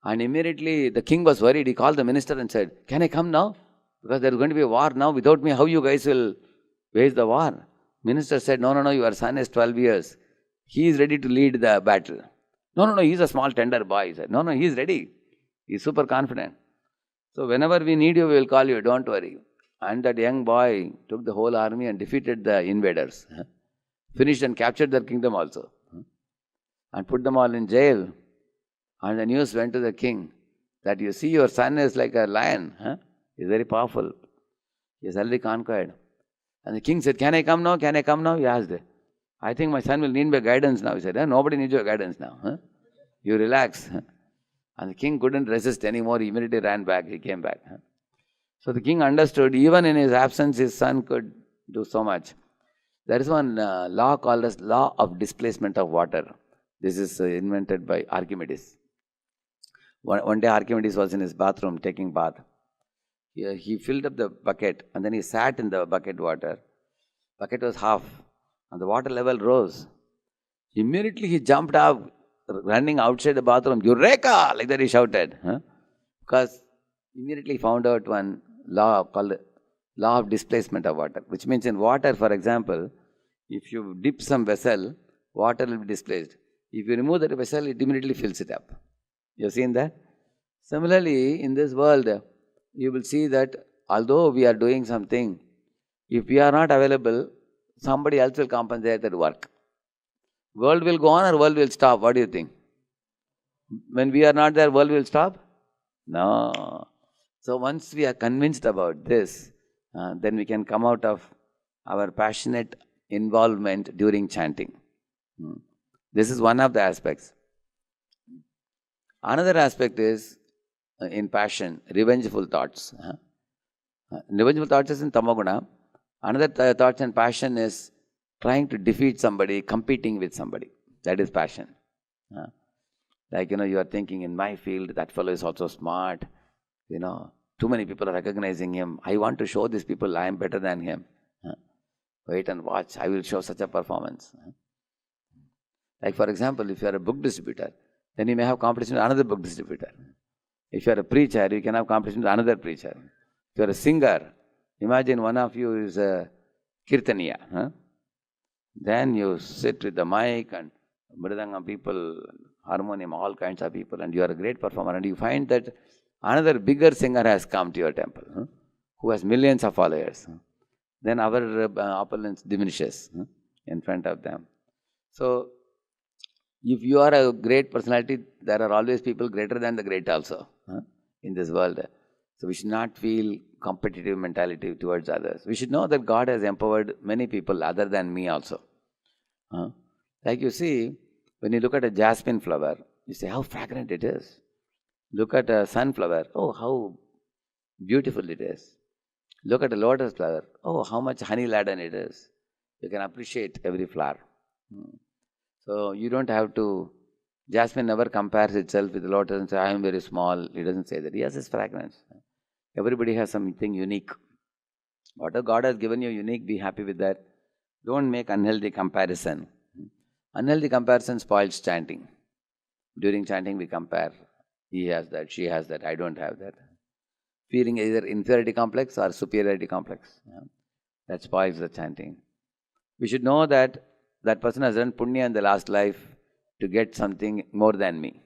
And immediately the king was worried. He called the minister and said, "Can I come now? Because there is going to be a war now. Without me, how you guys will wage the war?" Minister said, no, your son is 12 years. He is ready to lead the battle. No, he's a small tender boy. He said, no, he is ready. He's super confident. So whenever we need you, we will call you. Don't worry. And that young boy took the whole army and defeated the invaders. Finished and captured their kingdom also. And put them all in jail. And the news went to the king that you see your son is like a lion. He's very powerful. He has already conquered. And the king said, "Can I come now? Can I come now?" He asked. "I think my son will need my guidance now." He said, "Nobody needs your guidance now. You relax." And the king couldn't resist anymore. He immediately ran back. He came back. So the king understood, even in his absence, his son could do so much. There is one law called as law of displacement of water. This is invented by Archimedes. One day Archimedes was in his bathroom taking bath. He filled up the bucket and then he sat in the bucket water. Bucket was half and the water level rose. Immediately he jumped up, running outside the bathroom. "Eureka!" Like that he shouted. Because immediately he found out one law called law of displacement of water, which means in water, for example, if you dip some vessel, water will be displaced. If you remove that vessel, it immediately fills it up. You have seen that? Similarly, in this world, you will see that although we are doing something, if we are not available, somebody else will compensate that work. World will go on or world will stop? What do you think? When we are not there, world will stop? No. So once we are convinced about this, then we can come out of our passionate involvement during chanting. This is one of the aspects. Another aspect is in passion, revengeful thoughts. Revengeful thoughts is in tamoguna. Another thoughts and passion is trying to defeat somebody, competing with somebody. That is passion. Like, you are thinking, in my field, that fellow is also smart. Too many people are recognizing him. I want to show these people I am better than him. Wait and watch. I will show such a performance. Like, for example, if you are a book distributor, then you may have competition with another book distributor. If you are a preacher, you can have competition with another preacher. If you are a singer, imagine one of you is a kirtaniya. Then you sit with the mic and mridangam people, harmonium, all kinds of people, and you are a great performer. And you find that another bigger singer has come to your temple, who has millions of followers. Then our opulence diminishes in front of them. So, if you are a great personality, there are always people greater than the great also in this world. So we should not feel competitive mentality towards others. We should know that God has empowered many people other than me also. Like you see, when you look at a jasmine flower, you say how fragrant it is. Look at a sunflower, oh how beautiful it is. Look at a lotus flower, oh how much honey laden it is. You can appreciate every flower. So you don't have to, jasmine never compares itself with the lotus and say, I am very small. It doesn't say that. He has his fragrance. Everybody has something unique. Whatever God has given you unique, be happy with that. Don't make unhealthy comparison. Unhealthy comparison spoils chanting. During chanting we compare. He has that, she has that, I don't have that. Feeling either inferiority complex or superiority complex. That spoils the chanting. We should know that that person has done punya in the last life to get something more than me.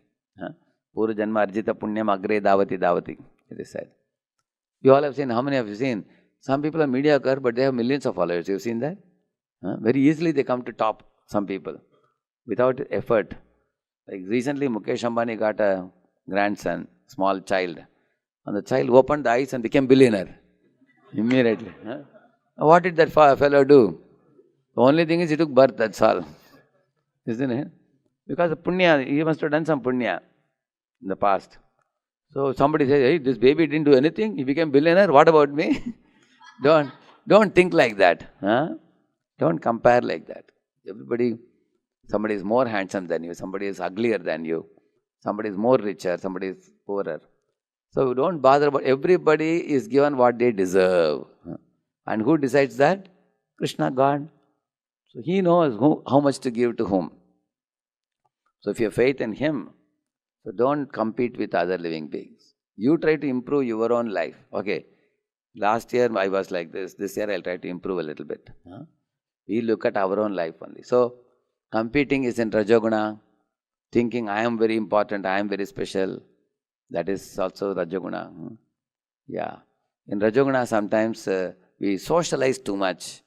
Pura janma arjita punyam agre davati davati, it is said. You all have seen, how many have you seen? Some people are mediocre, but they have millions of followers. You have seen that? Very easily they come to top, some people, without effort. Like recently Mukesh Ambani got a grandson, small child. And the child opened the eyes and became billionaire. Immediately. What did that fellow do? The only thing is he took birth, that's all. Isn't it? Because of punya, he must have done some punya in the past. So somebody says, hey, this baby didn't do anything, he became billionaire, what about me? Don't think like that. Don't compare like that. Somebody is more handsome than you, somebody is uglier than you, somebody is more richer, somebody is poorer. So don't bother about, everybody is given what they deserve. And who decides that? Krishna, God. So He knows how much to give to whom. So if you have faith in Him, so don't compete with other living beings. You try to improve your own life. Okay, last year I was like this year I'll try to improve a little bit. We look at our own life only. So competing is in Rajoguna, thinking I am very important, I am very special. That is also Rajoguna. Yeah. In Rajoguna sometimes we socialize too much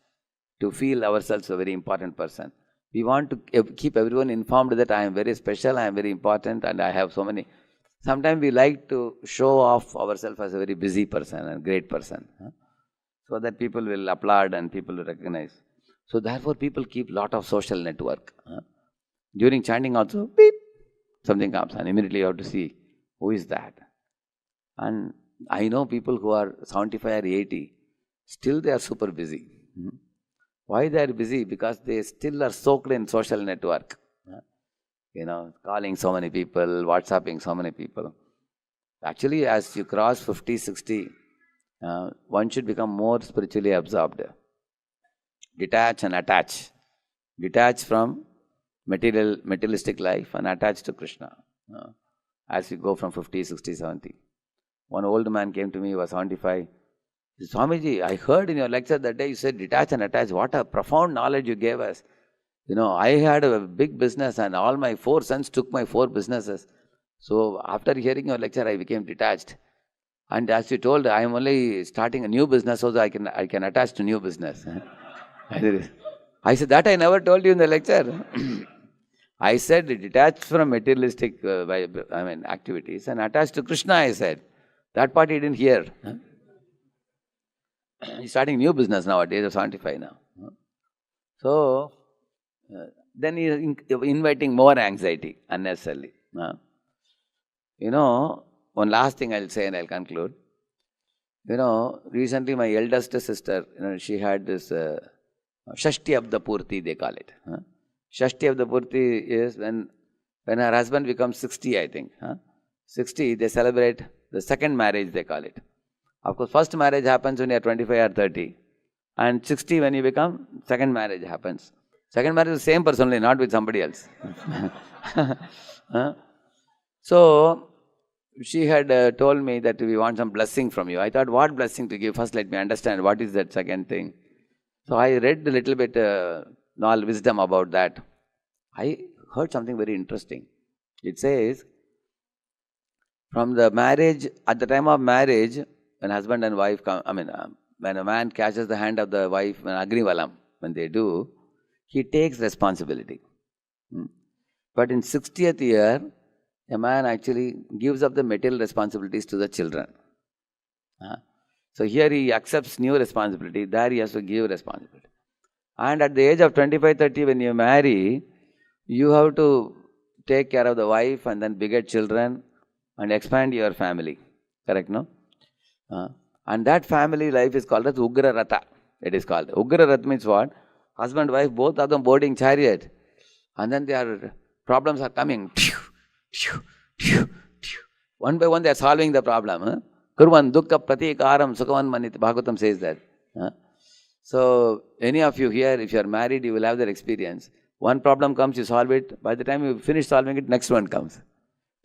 to feel ourselves a very important person. We want to keep everyone informed that I am very special, I am very important, and I have so many. Sometimes we like to show off ourselves as a very busy person and great person, so that people will applaud and people will recognize. So therefore people keep lot of social network. During chanting also, beep, something comes and immediately you have to see who is that. And I know people who are 75 or 80, still they are super busy. Why they are busy? Because they still are soaked in social network. Calling so many people, WhatsApping so many people. Actually, as you cross 50, 60, one should become more spiritually absorbed. Detach and attach. Detach from materialistic life and attach to Krishna. As you go from 50, 60, 70. One old man came to me, he was 75. He said, Swamiji, I heard in your lecture that day you said detach and attach. What a profound knowledge you gave us. I had a big business and all my 4 sons took my 4 businesses. So after hearing your lecture, I became detached. And as you told, I am only starting a new business so that I can attach to new business. I said, that I never told you in the lecture. I said detach from materialistic activities and attach to Krishna, I said. That part he didn't hear. He's starting new business now at the age of 75 now. So, then he is inviting more anxiety unnecessarily. One last thing I'll say and I'll conclude. Recently my eldest sister, she had this Shashti Abda Purti, they call it. Shashti Abda Purti is when her husband becomes 60, I think. 60, they celebrate the second marriage, they call it. Of course, first marriage happens when you are 25 or 30. And 60, when you become, second marriage happens. Second marriage is the same person only, not with somebody else. So, she had told me that we want some blessing from you. I thought, what blessing to give? First, let me understand what is that second thing. So, I read a little bit wisdom about that. I heard something very interesting. It says, from the marriage, at the time of marriage, when husband and wife come, when a man catches the hand of the wife, when Agnivalam, when they do, he takes responsibility. But in 60th year, a man actually gives up the material responsibilities to the children. So here he accepts new responsibility, there he has to give responsibility. And at the age of 25, 30, when you marry, you have to take care of the wife and then beget children and expand your family. Correct, no? And that family life is called as Ugra Ratha. It is called. Ugra Ratha means what? Husband, wife, both of them boarding chariot. And then their problems are coming. One by one they are solving the problem. Kurvan dukkha pratikaram sukhavan manit. Bhagavatam says that. So, any of you here, if you are married, you will have that experience. One problem comes, you solve it. By the time you finish solving it, next one comes.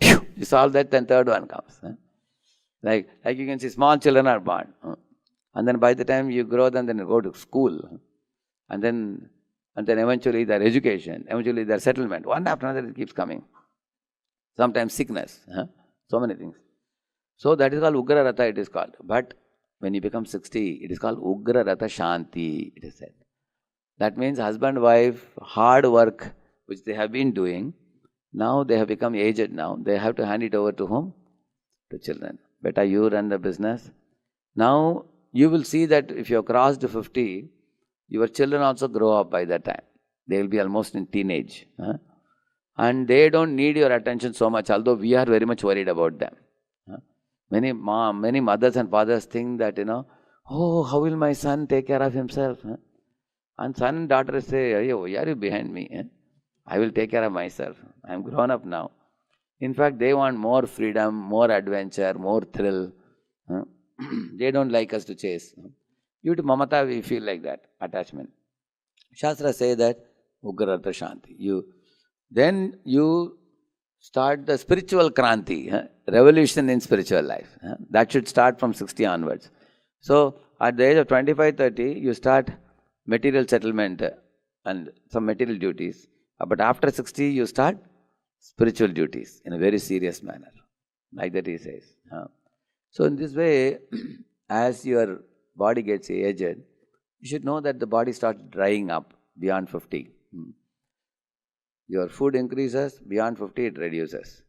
You solve that, then third one comes. Like you can see, small children are born. And then by the time you grow them, then you go to school. And then eventually their education, eventually their settlement. One after another it keeps coming. Sometimes sickness. So many things. So that is called Ugra Ratha, it is called. But when you become 60, it is called Ugra Ratha Shanti, it is said. That means husband, wife, hard work which they have been doing, now they have become aged now. They have to hand it over to whom? To children. Better you run the business. Now you will see that if you have crossed 50, your children also grow up by that time. They will be almost in teenage. And they don't need your attention so much, although we are very much worried about them. Many mothers and fathers think that, oh, how will my son take care of himself? And son and daughter say, why are you behind me? I will take care of myself. I am grown up now. In fact, they want more freedom, more adventure, more thrill. They don't like us to chase. Due to mamata, we feel like that, attachment. Shastra say that Ugrartha Shanti. Then you start the spiritual kranti, revolution in spiritual life. That should start from 60 onwards. So at the age of 25, 30, you start material settlement and some material duties. But after 60, you start spiritual duties in a very serious manner. Like that he says. So in this way, as your body gets aged, you should know that the body starts drying up beyond 50. Your food increases, beyond 50 it reduces.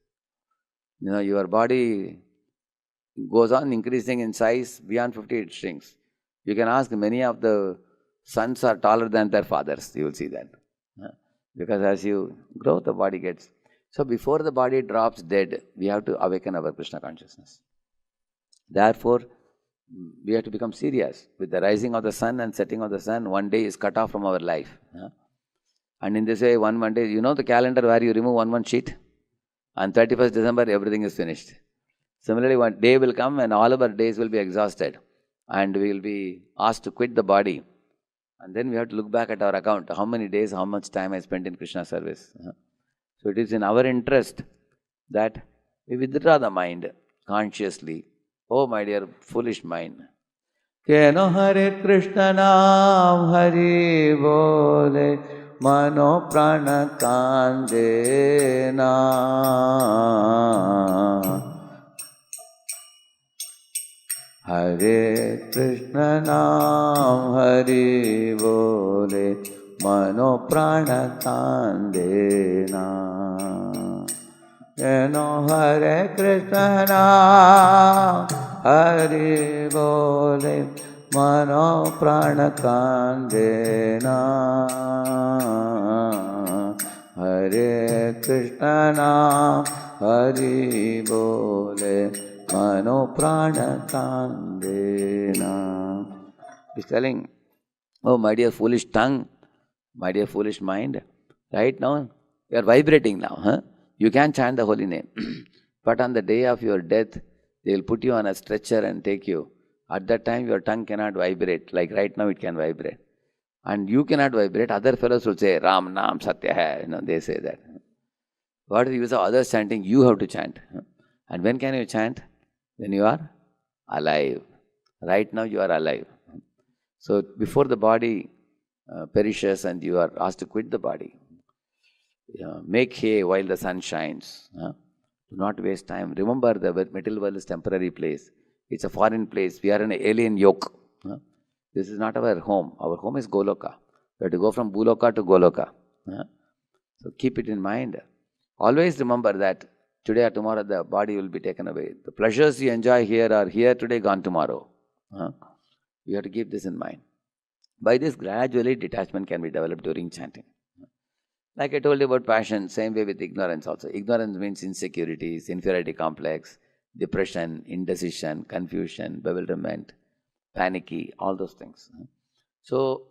Your body goes on increasing in size, beyond 50 it shrinks. You can ask, many of the sons are taller than their fathers, you will see that. Because as you grow, the body gets... So before the body drops dead, we have to awaken our Krishna consciousness. Therefore, we have to become serious. With the rising of the sun and setting of the sun, one day is cut off from our life. And in this way, one day, the calendar where you remove one sheet? On 31st December, everything is finished. Similarly, one day will come and all of our days will be exhausted. And we will be asked to quit the body. And then we have to look back at our account. How many days, how much time I spent in Krishna service. So it is in our interest that we withdraw the mind consciously. Oh, my dear foolish mind. Keno Hare Krishna Naam Hari Bole Mano Prana Kandena. Hare Krishna Naam Hari Bole Mano Prana Kandena. Keno Hare Krishna Naam Hari Bole Mano Prana Kandena. Hare Krishna Naam Hari Bole Mano Prana Kandena. He's telling, oh my dear foolish tongue, my dear foolish mind, right now you are vibrating now. You can chant the holy name. But on the day of your death, they will put you on a stretcher and take you. At that time, your tongue cannot vibrate. Like right now, it can vibrate. And you cannot vibrate. Other fellows will say, Ram Naam Satya Hai. They say that. What is the use of others chanting? You have to chant. And when can you chant? When you are alive. Right now, you are alive. So before the body perishes and you are asked to quit the body, make hay while the sun shines. Do not waste time. Remember, the material world is temporary place. It's a foreign place. We are in an alien yoke. This is not our home. Our home is Goloka. We have to go from Bhuloka to Goloka. So keep it in mind. Always remember that today or tomorrow the body will be taken away. The pleasures you enjoy here are here today, gone tomorrow. You have to keep this in mind. By this, gradually detachment can be developed during chanting. Like I told you about passion, same way with ignorance also. Ignorance means insecurities, inferiority complex, depression, indecision, confusion, bewilderment, panicky, all those things. So,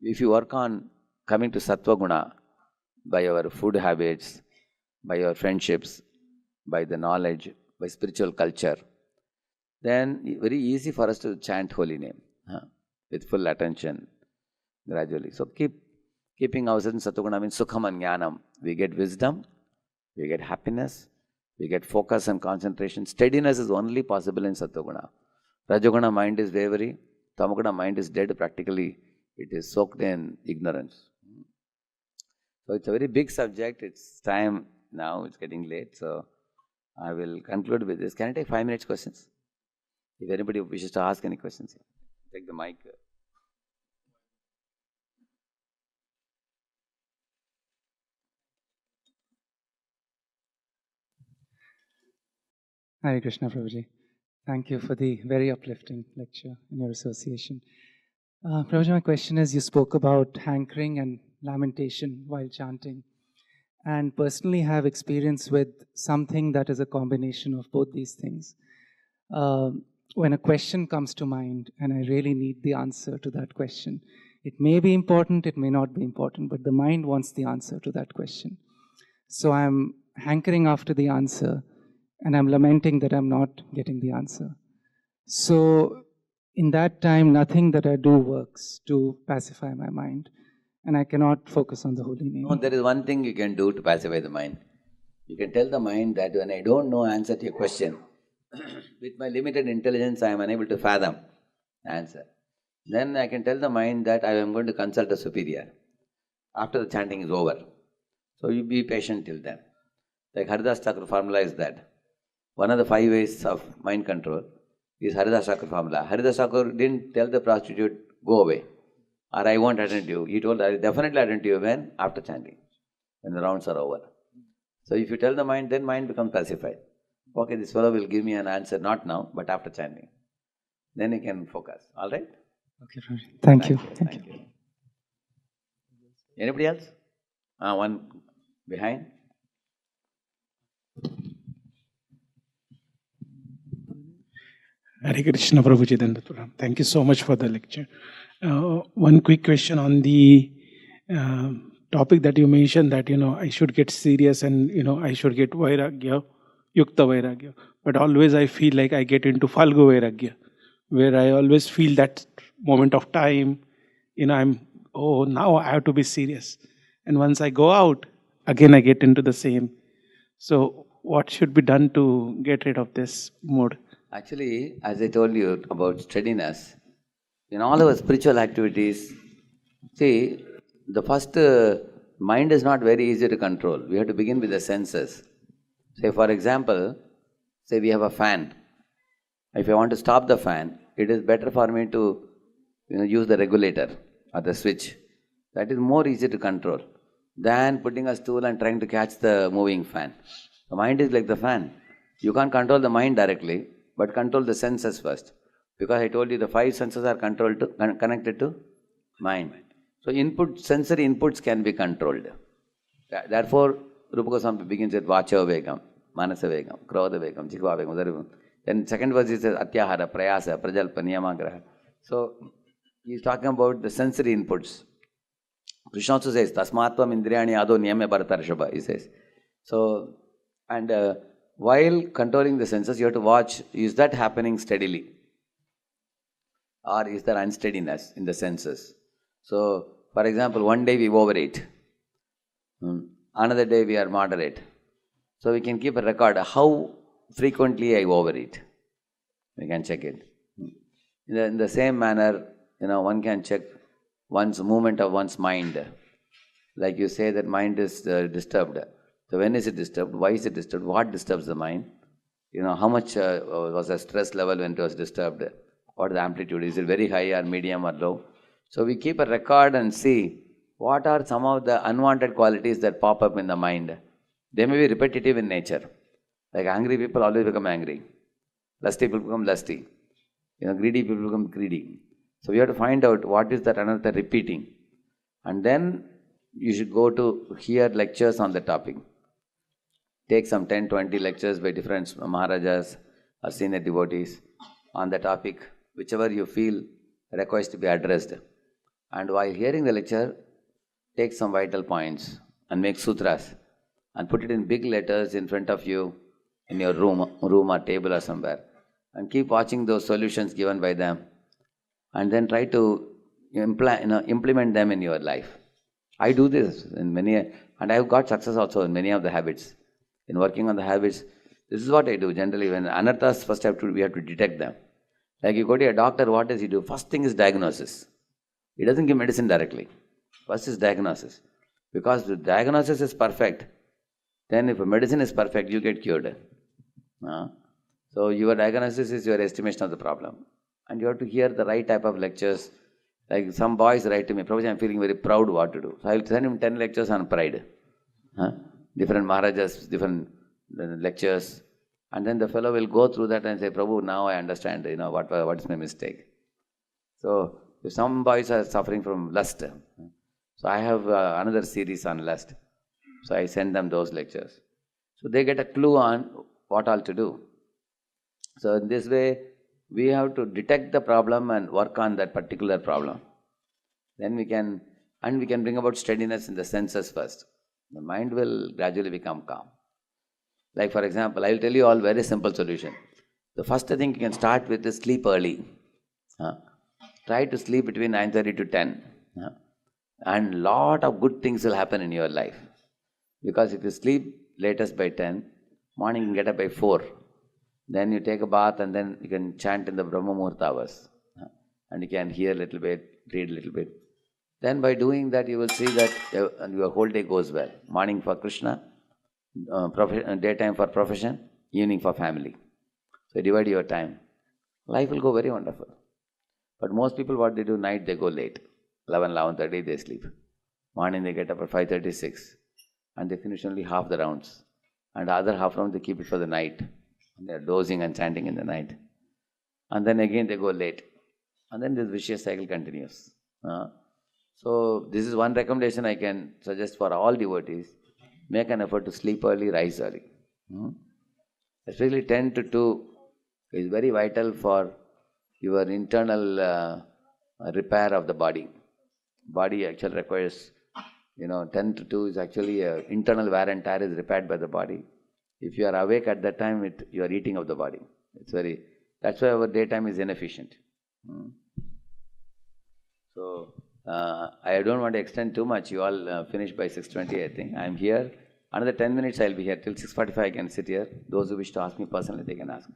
if you work on coming to Sattva Guna by your food habits, by your friendships, by the knowledge, by spiritual culture, then very easy for us to chant holy name with full attention gradually. So keeping ourselves in Sattva means Sukham and Jnanam. We get wisdom, we get happiness, we get focus and concentration. Steadiness is only possible in Sattva. Rajoguna mind is wavering, Tamoguna mind is dead practically. It is soaked in ignorance. So it's a very big subject. It's time now, it's getting late. So I will conclude with this. Can I take 5 minutes questions? If anybody wishes to ask any questions, take the mic. Hare Krishna, Prabhuji. Thank you for the very uplifting lecture in your association. Prabhuji, my question is, you spoke about hankering and lamentation while chanting. And personally have experience with something that is a combination of both these things. When a question comes to mind and I really need the answer to that question, it may be important, it may not be important, but the mind wants the answer to that question. So I'm hankering after the answer, and I'm lamenting that I'm not getting the answer. So, in that time, nothing that I do works to pacify my mind, and I cannot focus on the holy No, name. there is one thing you can do to pacify the mind. You can tell the mind that when I don't know answer to your question, with my limited intelligence I am unable to fathom the answer. Then I can tell the mind that I am going to consult a superior after the chanting is over. So you be patient till then. Like Haridas Thakur formula is that. One of the 5 ways of mind control is Haridas Thakur formula. Haridas Thakur didn't tell the prostitute, go away, or I won't attend to you. He told, I will definitely attend to you when? After chanting, when the rounds are over. So if you tell the mind, then mind becomes pacified. Okay, this fellow will give me an answer, not now, but after chanting. Then you can focus. All right? Okay, Thank you. Thank you. Anybody else? One behind. Hare Krishna, Prabhuji Dandapuram. Thank you so much for the lecture. One quick question on the topic that you mentioned, that I should get serious and I should get vairagya, yukta vairagya. But always I feel like I get into falgu vairagya, where I always feel that moment of time, now I have to be serious. And once I go out, again I get into the same. So what should be done to get rid of this mode? Actually, as I told you about steadiness, in all our spiritual activities, see, the first mind is not very easy to control. We have to begin with the senses. Say, for example, say we have a fan. If I want to stop the fan, it is better for me to use the regulator or the switch. That is more easy to control than putting a stool and trying to catch the moving fan. The mind is like the fan. You can't control the mind directly, but control the senses first. Because I told you the 5 senses are connected to mind. So sensory inputs can be controlled. Therefore, Rupa Goswami begins with Vacha Vegam, Manasa Vegam, Krodha Vegam, Jigva Vegam. Then second verse is Atyahara, Prayasa, Prajalpa, Niyamagraha. So, he's talking about the sensory inputs. Krishna also says, Tasmatvam Indriyani Ado Niyame Bharatarshaba, he says. So, and while controlling the senses, you have to watch, is that happening steadily? Or is there unsteadiness in the senses? So, for example, one day we overeat, another day we are moderate. So, we can keep a record how frequently I overeat. We can check it. In the same manner, one can check one's movement of one's mind. Like you say that mind is disturbed. So when is it disturbed? Why is it disturbed? What disturbs the mind? How much was the stress level when it was disturbed? What is the amplitude? Is it very high or medium or low? So we keep a record and see what are some of the unwanted qualities that pop up in the mind. They may be repetitive in nature. Like angry people always become angry. Lusty people become lusty. Greedy people become greedy. So we have to find out what is that another repeating. And then you should go to hear lectures on the topic. Take some 10-20 lectures by different Maharajas or senior devotees on the topic, whichever you feel requires to be addressed. And while hearing the lecture, take some vital points and make sutras and put it in big letters in front of you in your room or table or somewhere. And keep watching those solutions given by them. And then try to implement them in your life. I do this in many, and I have got success also in many of the habits. In working on the habits, this is what I do generally. When anarthas, first we have to detect them. Like you go to a doctor, what does he do? First thing is diagnosis. He doesn't give medicine directly. First is diagnosis. Because the diagnosis is perfect, then if medicine is perfect, you get cured. So your diagnosis is your estimation of the problem. And you have to hear the right type of lectures. Like some boys write to me, Prabhuji, I'm feeling very proud what to do. So I will send him 10 lectures on pride. Different Maharajas, different lectures. And then the fellow will go through that and say, Prabhu, now I understand, what is my mistake. So if some boys are suffering from lust, so I have another series on lust. So I send them those lectures. So they get a clue on what all to do. So in this way, we have to detect the problem and work on that particular problem. Then we can bring about steadiness in the senses first. The mind will gradually become calm. Like for example, I will tell you all very simple solution. The first thing you can start with is sleep early. Try to sleep between 9:30 to 10. And lot of good things will happen in your life. Because if you sleep latest by 10, morning you can get up by 4. Then you take a bath and then you can chant in the Brahma Muhurta hours. And you can hear a little bit, read a little bit. Then by doing that, you will see that your whole day goes well. Morning for Krishna, daytime for profession, evening for family. So divide your time. Life will go very wonderful. But most people, what they do, night they go late. 11, 11:30 they sleep. Morning they get up at 5:36 and they finish only half the rounds. And the other half round they keep it for the night. And they are dozing and chanting in the night. And then again they go late. And then this vicious cycle continues. So this is one recommendation I can suggest for all devotees. Make an effort to sleep early, rise early. Especially 10 to 2 is very vital for your internal repair of the body. Body actually requires, 10 to 2 is actually internal wear and tear is repaired by the body. If you are awake at that time, you are eating of the body. That's why our daytime is inefficient. So I don't want to extend too much. You all finish by 6:20, I think. I'm here. Another 10 minutes I'll be here. Till 6:45 I can sit here. Those who wish to ask me personally, they can ask.